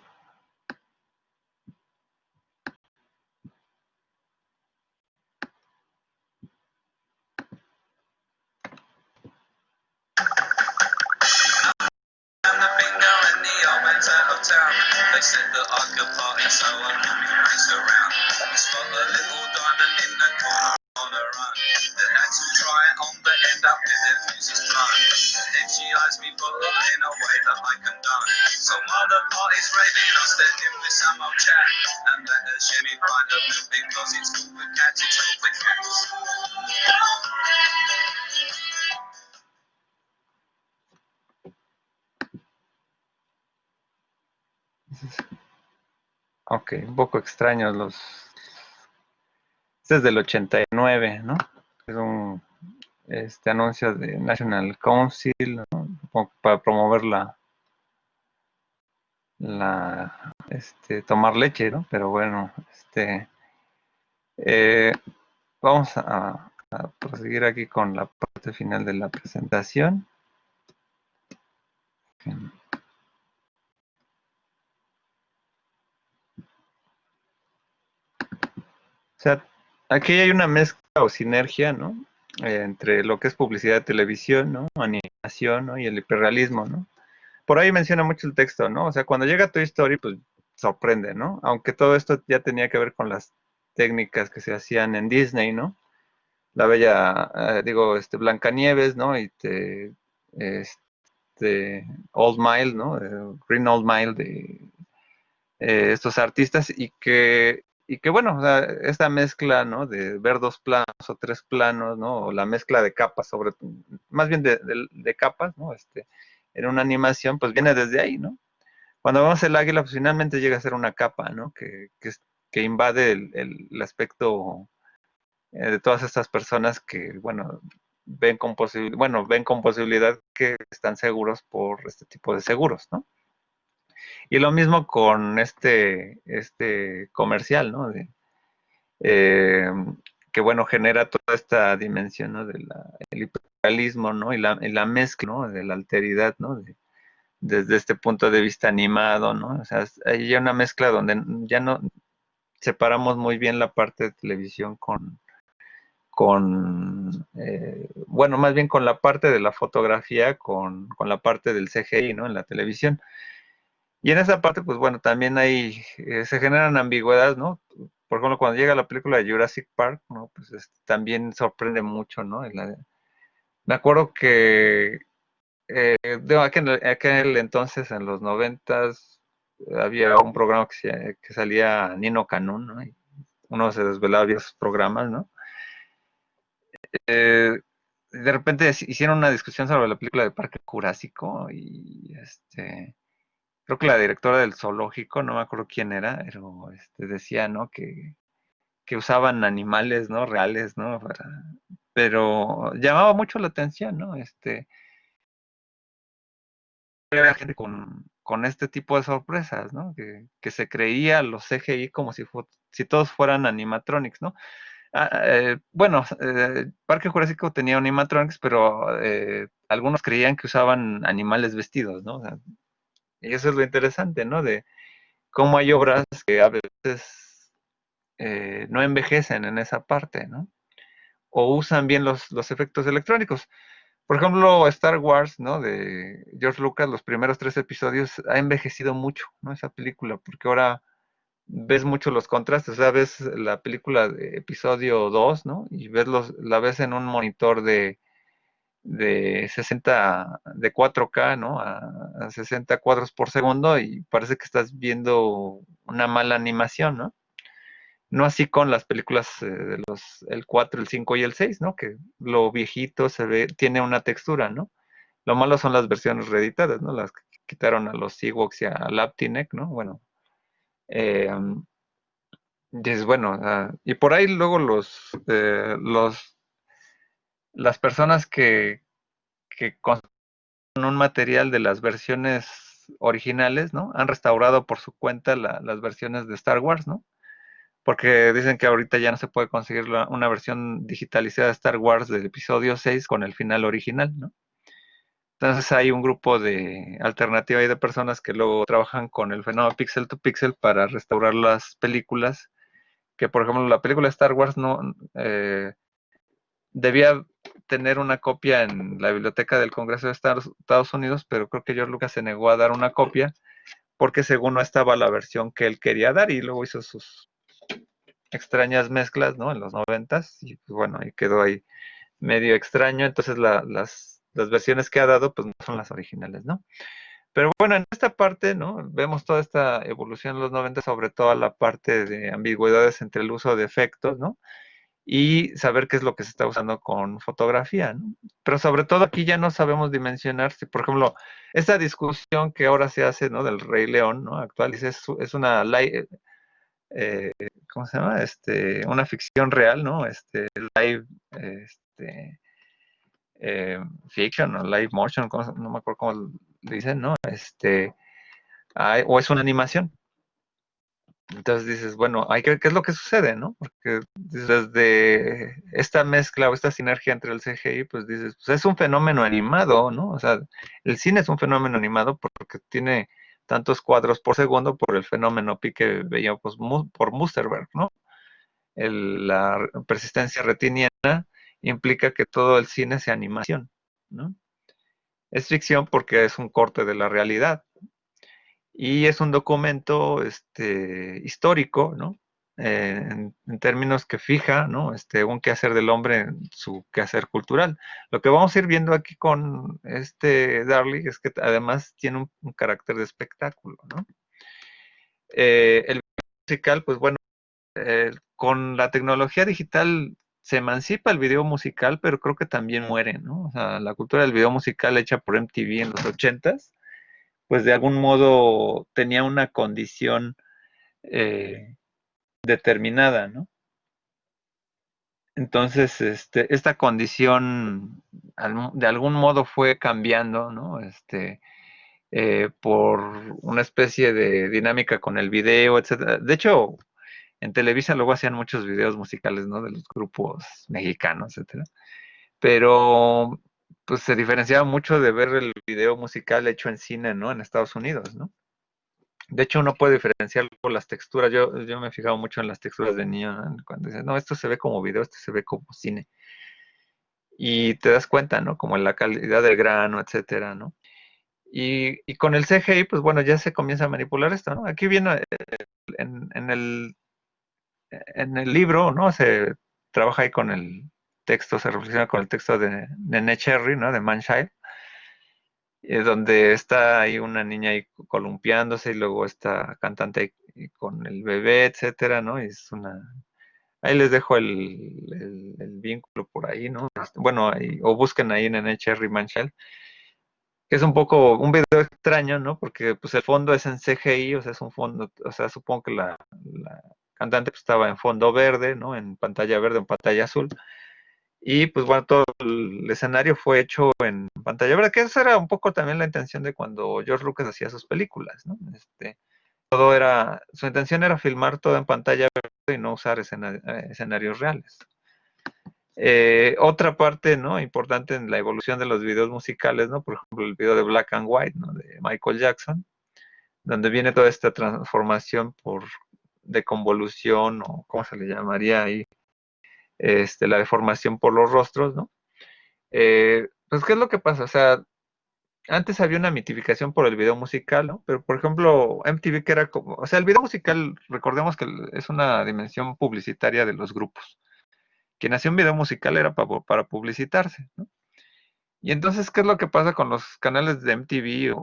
S1: They said that I could party, so I knew me race around. We spot a little diamond in the corner on a run. The lads will try it on, but end up with their fuses blown. Then she eyes me, but in a way that I condone. So while the party's raving, I step in with some old chat and let her share me pint of milk because it's cool for cats, it's cool for cats. Ok, un poco extraños los... Este es del 89, ¿no? Es un anuncio de National Council, ¿no? Para promover tomar leche, ¿no? Pero bueno, eh, vamos a proseguir aquí con la parte final de la presentación. O sea, aquí hay una mezcla o sinergia, ¿no? Entre lo que es publicidad de televisión, ¿no? Animación, ¿no? Y el hiperrealismo, ¿no? Por ahí menciona mucho el texto, ¿no? O sea, cuando llega Toy Story, pues sorprende, ¿no? Aunque todo esto ya tenía que ver con las técnicas que se hacían en Disney, ¿no? La bella, Blancanieves, ¿no? Old Mile, ¿no? Green Old Mile de estos artistas y que bueno, o sea, esta mezcla, ¿no? De ver 2 planos o 3 planos, ¿no? O la mezcla de capas, más bien de capas, ¿no? En una animación, pues viene desde ahí, ¿no? Cuando vemos el águila, pues finalmente llega a ser una capa, ¿no? Que invade el aspecto de todas estas personas que, bueno, ven con posibilidad que están seguros por este tipo de seguros, ¿no? Y lo mismo con este comercial, ¿no? Eh, que bueno, genera toda esta dimensión, ¿no? El hiperrealismo, ¿no? Y la mezcla, ¿no? De la alteridad, ¿no? Desde este punto de vista animado, ¿no? O sea, hay ya una mezcla donde ya no separamos muy bien la parte de televisión bueno, más bien con la parte de la fotografía, con la parte del CGI, ¿no? En la televisión. Y en esa parte, pues bueno, también se generan ambigüedades, ¿no? Por ejemplo, cuando llega la película de Jurassic Park, ¿no? Pues también sorprende mucho, ¿no? Me acuerdo que de aquel entonces, en los 90s, había un programa que salía Nino Canún, ¿no? Y uno se desvelaba viendo esos programas, ¿no? De repente hicieron una discusión sobre la película de Parque Jurásico y creo que la directora del zoológico, no me acuerdo quién era, pero decía, ¿no? Que usaban animales, ¿no? Reales, ¿no? Pero llamaba mucho la atención, ¿no? Era gente con este tipo de sorpresas, ¿no? Que se creía los CGI como si todos fueran animatronics, ¿no? Bueno, Parque Jurásico tenía animatronics, pero algunos creían que usaban animales vestidos, ¿no? O sea, y eso es lo interesante, ¿no? De cómo hay obras que a veces no envejecen en esa parte, ¿no? O usan bien los efectos electrónicos. Por ejemplo, Star Wars, ¿no? De George Lucas, los primeros 3 episodios ha envejecido mucho, ¿no? Esa película, porque ahora ves mucho los contrastes, o sea, ves la película de episodio 2, ¿no? Y la ves en un monitor de 60, de 4K, ¿no? A 60 cuadros por segundo y parece que estás viendo una mala animación, ¿no? No así con las películas el 4, el 5 y el 6, ¿no? Que lo viejito tiene una textura, ¿no? Lo malo son las versiones reeditadas, ¿no? Las que quitaron a los Ewoks y a Laptinek, ¿no? Bueno, eh, dices, bueno, y por ahí luego las personas que construyen un material de las versiones originales, ¿no? Han restaurado por su cuenta las versiones de Star Wars, ¿no? Porque dicen que ahorita ya no se puede conseguir una versión digitalizada de Star Wars del episodio 6 con el final original, ¿no? Entonces hay un grupo de alternativa y de personas que luego trabajan con el fenómeno pixel to pixel para restaurar las películas, que por ejemplo la película Star Wars no debía tener una copia en la biblioteca del Congreso de Estados Unidos, pero creo que George Lucas se negó a dar una copia porque según no estaba la versión que él quería dar y luego hizo sus extrañas mezclas, ¿no? En los 90s y pues, bueno, y quedó ahí medio extraño, entonces las versiones que ha dado pues no son las originales, ¿no? Pero bueno, en esta parte, ¿no? Vemos toda esta evolución en los 90, sobre todo la parte de ambigüedades entre el uso de efectos, ¿no? Y saber qué es lo que se está usando con fotografía, ¿no? Pero sobre todo aquí ya no sabemos dimensionar si, por ejemplo, esta discusión que ahora se hace, ¿no? Del Rey León, ¿no? Actual, es una ¿cómo se llama? Una ficción real, ¿no? Live, este, fiction o live motion, no me acuerdo cómo le dicen, ¿no? O es una animación. Entonces dices, bueno, ¿qué es lo que sucede, no? Porque desde esta mezcla o esta sinergia entre el CGI, pues dices, pues es un fenómeno animado, ¿no? O sea, el cine es un fenómeno animado porque tiene tantos cuadros por segundo por el fenómeno pi que veíamos pues, por Musterberg, ¿no? La persistencia retiniana implica que todo el cine sea animación, ¿no? Es ficción porque es un corte de la realidad y es un documento histórico, ¿no? En términos que fija, ¿no? Un quehacer del hombre en su quehacer cultural. Lo que vamos a ir viendo aquí con Darling es que además tiene un carácter de espectáculo, ¿no? El musical, pues bueno, con la tecnología digital se emancipa el video musical, pero creo que también muere, ¿no? O sea, la cultura del video musical hecha por MTV en los 80s, pues de algún modo tenía una condición determinada, ¿no? Entonces, esta condición de algún modo fue cambiando, ¿no? Por una especie de dinámica con el video, etcétera. De hecho, en Televisa luego hacían muchos videos musicales, ¿no? De los grupos mexicanos, etcétera. Pero, pues se diferenciaba mucho de ver el video musical hecho en cine, ¿no? En Estados Unidos, ¿no? De hecho, uno puede diferenciar por las texturas. Yo me he fijado mucho en las texturas de niño, ¿no? Cuando dicen, no, esto se ve como video, esto se ve como cine. Y te das cuenta, ¿no? Como en la calidad del grano, etcétera, ¿no? Y con el CGI, pues bueno, ya se comienza a manipular esto, ¿no? Aquí viene en, en, el, en el libro, ¿no? Se trabaja ahí con el texto, se reflexiona con el texto de Nene Cherry, ¿no? De Manchild, donde está ahí una niña ahí columpiándose y luego esta cantante con el bebé, etcétera, ¿no? Y es una... Ahí les dejo el vínculo por ahí, ¿no? Bueno, o busquen ahí en Cherry Manchild, que es un poco un video extraño, ¿no? Porque pues el fondo es en CGI, o sea, es un fondo, o sea, supongo que la cantante pues, estaba en fondo verde, ¿no? En pantalla verde, en pantalla azul. Y pues bueno, todo el escenario fue hecho en pantalla verde, que esa era un poco también la intención de cuando George Lucas hacía sus películas, ¿no? Todo era, su intención era filmar todo en pantalla verde y no usar escenarios reales. Otra parte, ¿no? Importante en la evolución de los videos musicales, ¿no? Por ejemplo, el video de Black and White, ¿no? De Michael Jackson, donde viene toda esta transformación de convolución, o cómo se le llamaría ahí, la deformación por los rostros, ¿no? Pues, ¿qué es lo que pasa? O sea, antes había una mitificación por el video musical, ¿no? Pero, por ejemplo, MTV que era como, o sea, el video musical, recordemos que es una dimensión publicitaria de los grupos. Quien hacía un video musical era para publicitarse, ¿no? Y entonces, ¿qué es lo que pasa con los canales de MTV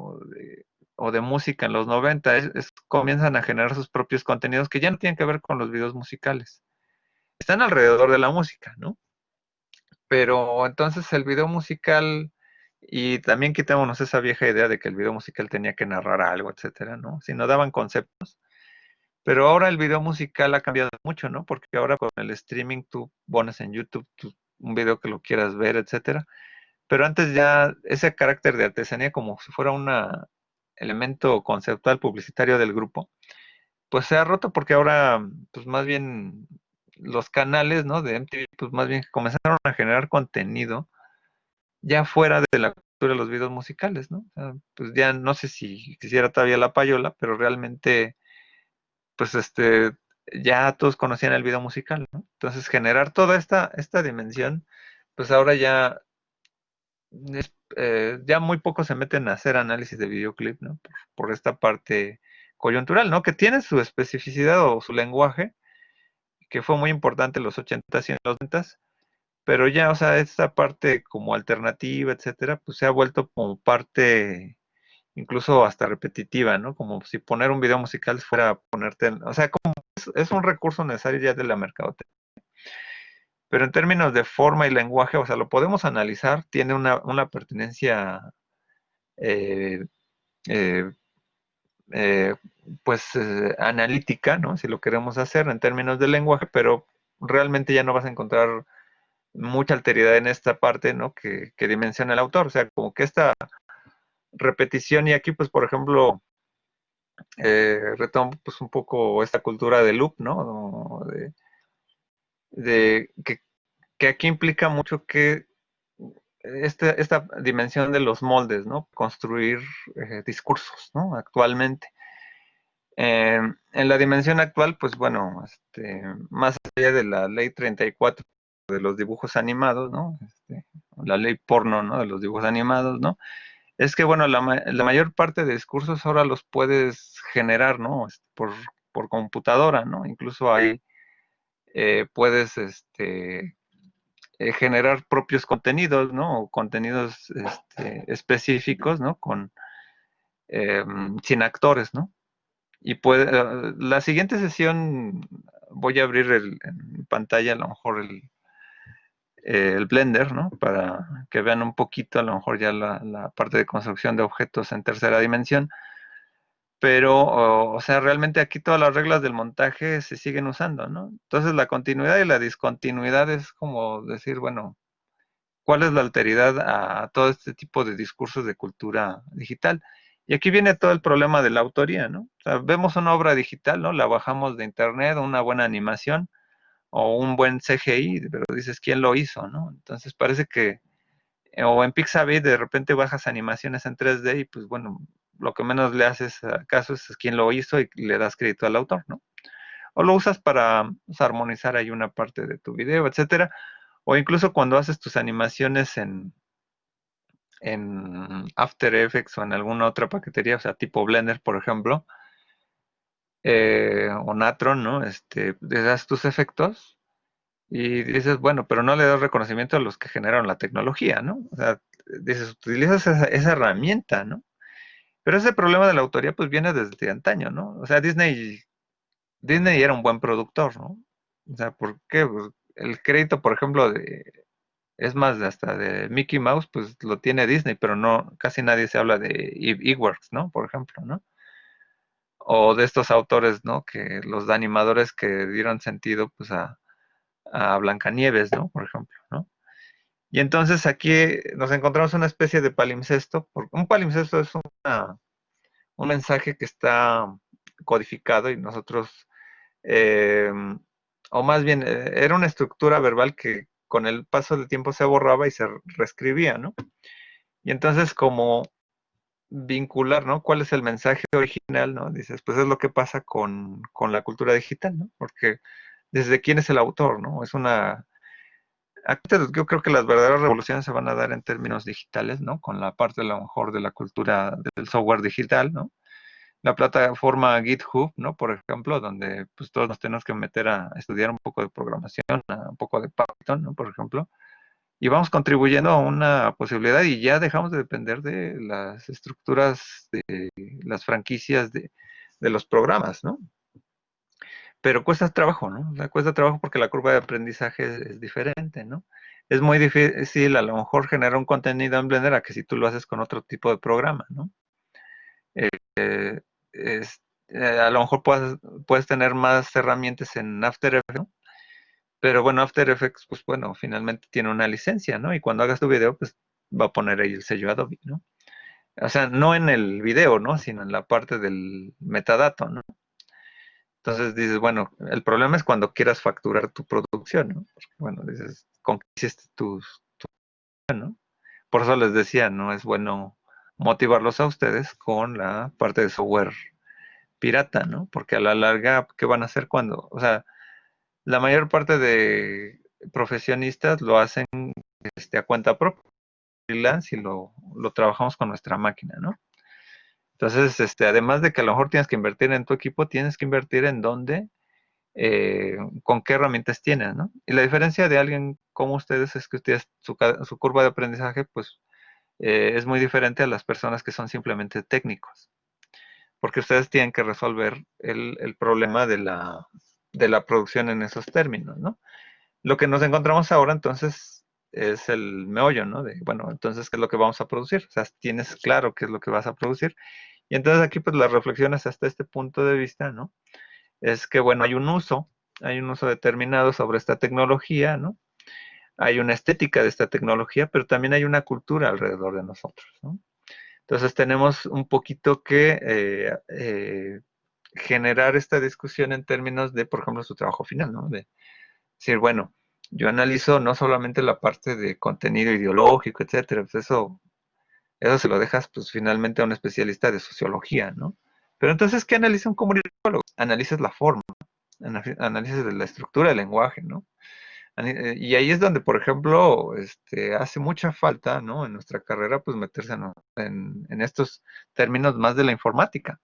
S1: o de música en los 90? Comienzan a generar sus propios contenidos que ya no tienen que ver con los videos musicales. Están alrededor de la música, ¿no? Pero entonces el video musical, y también quitémonos esa vieja idea de que el video musical tenía que narrar algo, etcétera, ¿no? Si no daban conceptos. Pero ahora el video musical ha cambiado mucho, ¿no? Porque ahora con el streaming tú pones en YouTube un video que lo quieras ver, etcétera. Pero antes ya ese carácter de artesanía como si fuera un elemento conceptual publicitario del grupo, pues se ha roto porque ahora, pues más bien los canales, ¿no? De MTV, pues más bien comenzaron a generar contenido ya fuera de la cultura de los videos musicales, ¿no? O sea, pues ya no sé si quisiera todavía la payola, pero realmente, pues ya todos conocían el video musical, ¿no? Entonces generar toda esta dimensión, pues ahora ya muy pocos se meten a hacer análisis de videoclip, ¿no? Por esta parte coyuntural, ¿no? Que tiene su especificidad o su lenguaje, que fue muy importante en los 80s y en los 90s, pero ya, o sea, esta parte como alternativa, etcétera, pues se ha vuelto como parte incluso hasta repetitiva, ¿no? Como si poner un video musical fuera ponerte, o sea, como es un recurso necesario ya de la mercadotecnia. Pero en términos de forma y lenguaje, o sea, lo podemos analizar, tiene una pertinencia eh, eh, pues analítica, ¿no? Si lo queremos hacer en términos de lenguaje, pero realmente ya no vas a encontrar mucha alteridad en esta parte, ¿no? Que dimensiona el autor. O sea, como que esta repetición, y aquí, pues, por ejemplo, retomo pues un poco esta cultura de loop, ¿no? De que aquí implica mucho que esta dimensión de los moldes, ¿no? Construir discursos, ¿no? Actualmente. En la dimensión actual, pues bueno, más allá de la ley 34 de los dibujos animados, ¿no? La ley porno, ¿no? De los dibujos animados, ¿no? Es que, bueno, la mayor parte de discursos ahora los puedes generar, ¿no? Por computadora, ¿no? Incluso ahí puedes generar propios contenidos, ¿no? O contenidos específicos, ¿no? Eh, Sin actores, ¿no? Y la siguiente sesión voy a abrir en pantalla a lo mejor el Blender, ¿no? Para que vean un poquito a lo mejor ya la parte de construcción de objetos en tercera dimensión. Pero, o sea, realmente aquí todas las reglas del montaje se siguen usando, ¿no? Entonces la continuidad y la discontinuidad es como decir, bueno, ¿cuál es la alteridad a todo este tipo de discursos de cultura digital? Y aquí viene todo el problema de la autoría, ¿no? O sea, vemos una obra digital, ¿no? La bajamos de internet, una buena animación o un buen CGI, pero dices, ¿quién lo hizo, no? Entonces parece que, o en Pixabay de repente bajas animaciones en 3D y pues bueno, lo que menos le haces caso es quién lo hizo y le das crédito al autor, ¿no? O lo usas para pues, armonizar ahí una parte de tu video, etcétera. O incluso cuando haces tus animaciones en After Effects o en alguna otra paquetería, o sea, tipo Blender, por ejemplo, o Natron, ¿no? Le das tus efectos y dices, bueno, pero no le das reconocimiento a los que generaron la tecnología, ¿no? O sea, dices, utilizas esa herramienta, ¿no? Pero ese problema de la autoría, pues viene desde antaño, ¿no? O sea, Disney era un buen productor, ¿no? O sea, ¿por qué? Pues, el crédito, por ejemplo, es más, hasta de Mickey Mouse, pues lo tiene Disney, pero no, casi nadie se habla de Eworks, ¿no? Por ejemplo, ¿no? O de estos autores, ¿no? Que los animadores que dieron sentido, pues, a Blancanieves, ¿no? Por ejemplo, ¿no? Y entonces aquí nos encontramos una especie de palimpsesto. Un palimpsesto es un mensaje que está codificado y nosotros, eh, o más bien, era una estructura verbal que con el paso del tiempo se borraba y se reescribía, ¿no? Y entonces como vincular, ¿no? ¿Cuál es el mensaje original, ¿no? Dices, pues es lo que pasa con la cultura digital, ¿no? Porque desde quién es el autor, ¿no? Yo creo que las verdaderas revoluciones se van a dar en términos digitales, ¿no? Con la parte a lo mejor de la cultura del software digital, ¿no? La plataforma GitHub, ¿no? Por ejemplo, donde pues todos nos tenemos que meter a estudiar un poco de programación, un poco de Python, ¿no? Por ejemplo, y vamos contribuyendo a una posibilidad y ya dejamos de depender de las estructuras, de las franquicias de los programas, ¿no? Pero cuesta trabajo, ¿no? O sea, cuesta trabajo porque la curva de aprendizaje es diferente, ¿no? Es muy difícil a lo mejor generar un contenido en Blender a que si tú lo haces con otro tipo de programa, ¿no? Eh, es, a lo mejor puedes tener más herramientas en After Effects, ¿no? Pero bueno, After Effects, pues bueno, finalmente tiene una licencia, ¿no? Y cuando hagas tu video, pues va a poner ahí el sello Adobe, ¿no? O sea, no en el video, ¿no? Sino en la parte del metadato, ¿no? Entonces dices, bueno, el problema es cuando quieras facturar tu producción, ¿no? Porque, bueno, dices, ¿con qué hiciste ¿no? Por eso les decía, no es bueno motivarlos a ustedes con la parte de software pirata, ¿no? Porque a la larga, ¿qué van a hacer cuando? O sea, la mayor parte de profesionistas lo hacen a cuenta propia, freelance, y lo trabajamos con nuestra máquina, ¿no? Entonces, además de que a lo mejor tienes que invertir en tu equipo, tienes que invertir en dónde, con qué herramientas tienes, ¿no? Y la diferencia de alguien como ustedes es que ustedes, su curva de aprendizaje, pues, es muy diferente a las personas que son simplemente técnicos, porque ustedes tienen que resolver el problema de la producción en esos términos, ¿no? Lo que nos encontramos ahora, entonces, es el meollo, ¿no? Bueno, entonces, ¿qué es lo que vamos a producir? O sea, tienes claro qué es lo que vas a producir Y entonces aquí pues las reflexiones hasta este punto de vista, ¿no? Es que, bueno, hay un uso determinado sobre esta tecnología, ¿no? Hay una estética de esta tecnología, pero también hay una cultura alrededor de nosotros, ¿no? Entonces tenemos un poquito que generar esta discusión en términos de, por ejemplo, su trabajo final, ¿no? De decir, bueno, yo analizo no solamente la parte de contenido ideológico, etcétera, pues eso se lo dejas pues finalmente a un especialista de sociología, ¿no? Pero entonces, ¿qué analiza un comunicólogo? Analizas la forma, analizas la estructura del lenguaje, ¿no? Y ahí es donde, por ejemplo, hace mucha falta, ¿no? En nuestra carrera, pues meterse en estos términos más de la informática.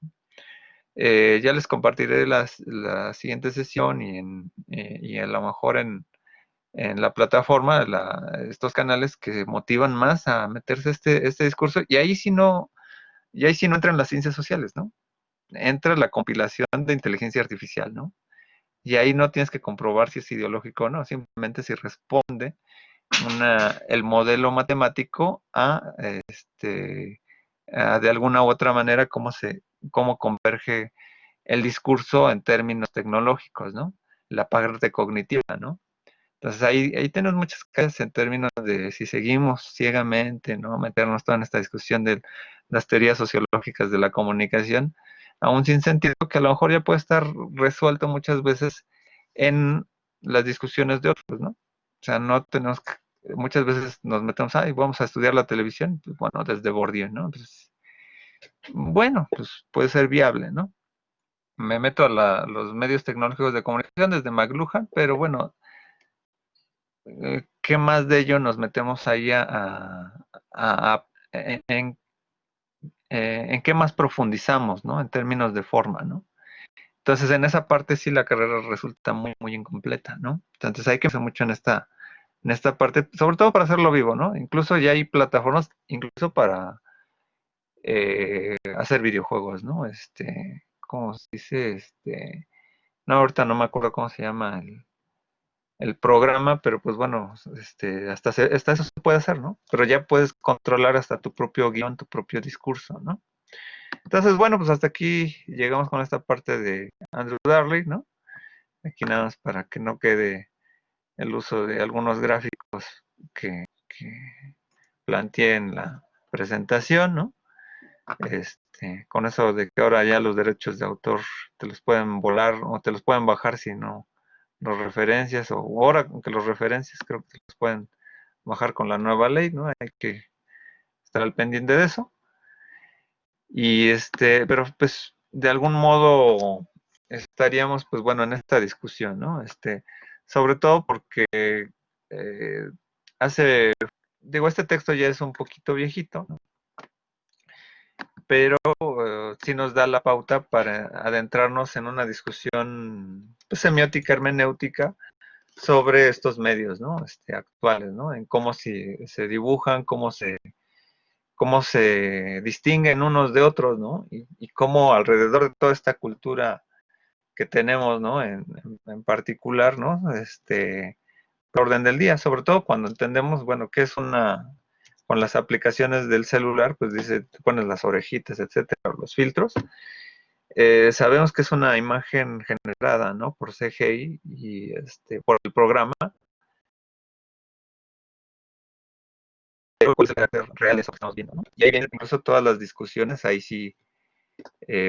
S1: Ya les compartiré la siguiente sesión y a lo mejor en la plataforma, estos canales que motivan más a meterse este discurso, y ahí sí no entran las ciencias sociales, ¿no? Entra la compilación de inteligencia artificial, ¿no? Y ahí no tienes que comprobar si es ideológico o no, simplemente si responde el modelo matemático de alguna u otra manera cómo converge el discurso en términos tecnológicos, ¿no? La parte cognitiva, ¿no? Entonces ahí tenemos muchas cosas en términos de si seguimos ciegamente, ¿no? Meternos toda en esta discusión de las teorías sociológicas de la comunicación, aún sin sentido que a lo mejor ya puede estar resuelto muchas veces en las discusiones de otros, ¿no? O sea, no tenemos que, muchas veces nos metemos, ay, vamos a estudiar la televisión, pues bueno, desde Bourdieu, ¿no? Pues, bueno, pues puede ser viable, ¿no? Me meto a los medios tecnológicos de comunicación desde McLuhan, pero bueno, ¿qué más de ello nos metemos ahí en qué más profundizamos, ¿no? En términos de forma, ¿no? Entonces, en esa parte sí la carrera resulta muy, muy incompleta, ¿no? Entonces hay que pensar mucho en esta parte, sobre todo para hacerlo vivo, ¿no? Incluso ya hay plataformas, incluso para hacer videojuegos, ¿no? ¿Cómo se dice? No, ahorita no me acuerdo cómo se llama el programa, pero pues bueno, hasta eso se puede hacer, ¿no? Pero ya puedes controlar hasta tu propio guión, tu propio discurso, ¿no? Entonces, bueno, pues hasta aquí llegamos con esta parte de Andrew Darley, ¿no? Aquí nada más para que no quede el uso de algunos gráficos que planteé en la presentación, ¿no? Con eso de que ahora ya los derechos de autor te los pueden volar o te los pueden bajar si no los referencias, o ahora aunque los referencias creo que te los pueden bajar con la nueva ley, ¿no? Hay que estar al pendiente de eso. Y pero pues de algún modo estaríamos, pues bueno, en esta discusión, ¿no? Sobre todo porque eh, digo, este texto ya es un poquito viejito, ¿no? Pero sí nos da la pauta para adentrarnos en una discusión pues, semiótica, hermenéutica, sobre estos medios, ¿no? Actuales, ¿no? En cómo se dibujan, cómo se distinguen unos de otros, ¿no? Y cómo alrededor de toda esta cultura que tenemos, ¿no? En particular, ¿no? Orden del día, sobre todo cuando entendemos, bueno, qué es con las aplicaciones del celular, pues dice, te pones las orejitas, etcétera, los filtros. Sabemos que es una imagen generada, ¿no? Por CGI y por el programa. ¿Cuál es el carácter real de eso que estamos viendo, ¿no? Y ahí vienen incluso todas las discusiones, ahí sí,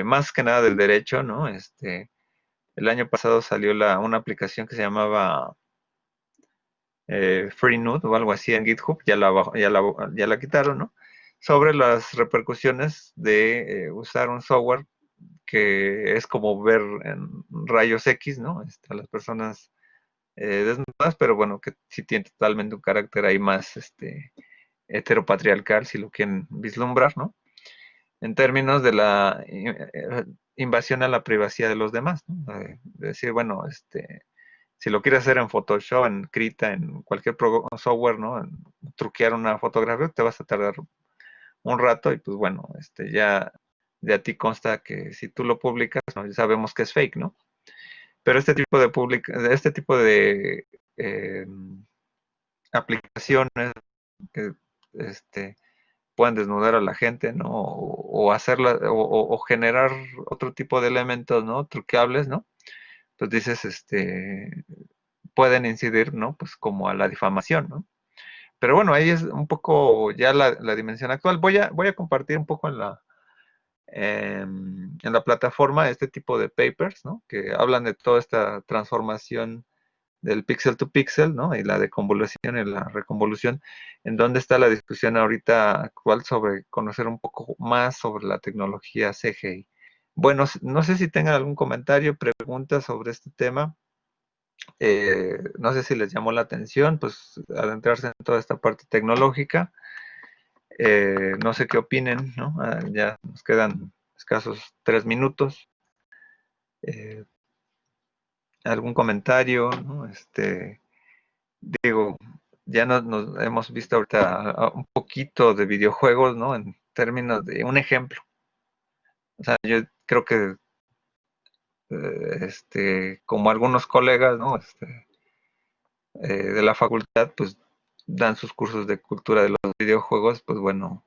S1: más que nada del derecho, ¿no? El año pasado salió una aplicación que se llamaba FreeNode o algo así en GitHub, ya la quitaron, ¿no? Sobre las repercusiones de usar un software que es como ver en rayos X, ¿no? A las personas desnudas, pero bueno, que sí tiene totalmente un carácter ahí más heteropatriarcal, si lo quieren vislumbrar, ¿no? En términos de la invasión a la privacidad de los demás, ¿no? De decir, bueno, si lo quieres hacer en Photoshop, en Krita, en cualquier software, ¿no? En truquear una fotografía, te vas a tardar un rato y pues bueno, ya de a ti consta que si tú lo publicas, ¿no? Ya sabemos que es fake, ¿no? Pero este tipo de aplicaciones que, pueden desnudar a la gente, ¿no? O hacerla, o generar otro tipo de elementos, ¿no? Truqueables, ¿no? Pues dices, pueden incidir, ¿no? Pues como a la difamación, ¿no? Pero bueno, ahí es un poco ya la dimensión actual. Voy a compartir un poco en la plataforma este tipo de papers, ¿no? Que hablan de toda esta transformación del pixel to pixel, ¿no? Y la deconvolución y la reconvolución, en donde está la discusión ahorita actual sobre conocer un poco más sobre la tecnología CGI. Bueno, no sé si tengan algún comentario, pregunta sobre este tema. No sé si les llamó la atención, pues adentrarse en toda esta parte tecnológica. No sé qué opinen, ¿no? Ya nos quedan escasos 3 minutos. Eh, ¿Algún comentario? ¿No? Digo, ya nos hemos visto ahorita un poquito de videojuegos, ¿no? En términos de un ejemplo. O sea, yo creo que, como algunos colegas, ¿no? De la facultad, pues dan sus cursos de cultura de los videojuegos, pues bueno,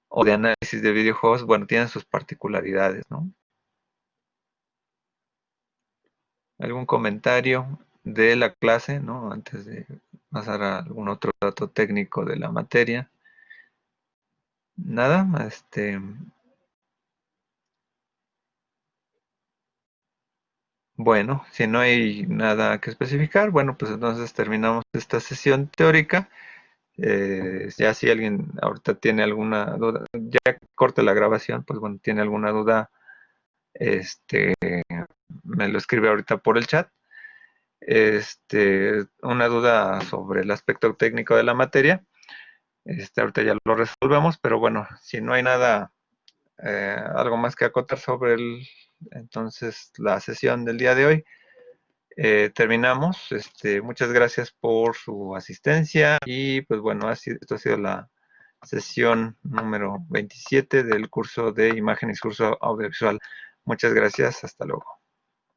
S1: o de análisis de videojuegos, bueno, tienen sus particularidades, ¿no? ¿Algún comentario de la clase, ¿no? Antes de pasar a algún otro dato técnico de la materia. Nada, bueno, si no hay nada que especificar, bueno, pues entonces terminamos esta sesión teórica. Ya si alguien ahorita tiene alguna duda, ya corte la grabación, pues bueno, tiene alguna duda, me lo escribe ahorita por el chat. Una duda sobre el aspecto técnico de la materia. Ahorita ya lo resolvemos, pero bueno, si no hay nada, algo más que acotar sobre entonces la sesión del día de hoy, terminamos. Muchas gracias por su asistencia y pues bueno, esto ha sido la sesión número 27 del curso de imagen y discurso audiovisual. Muchas gracias, hasta luego.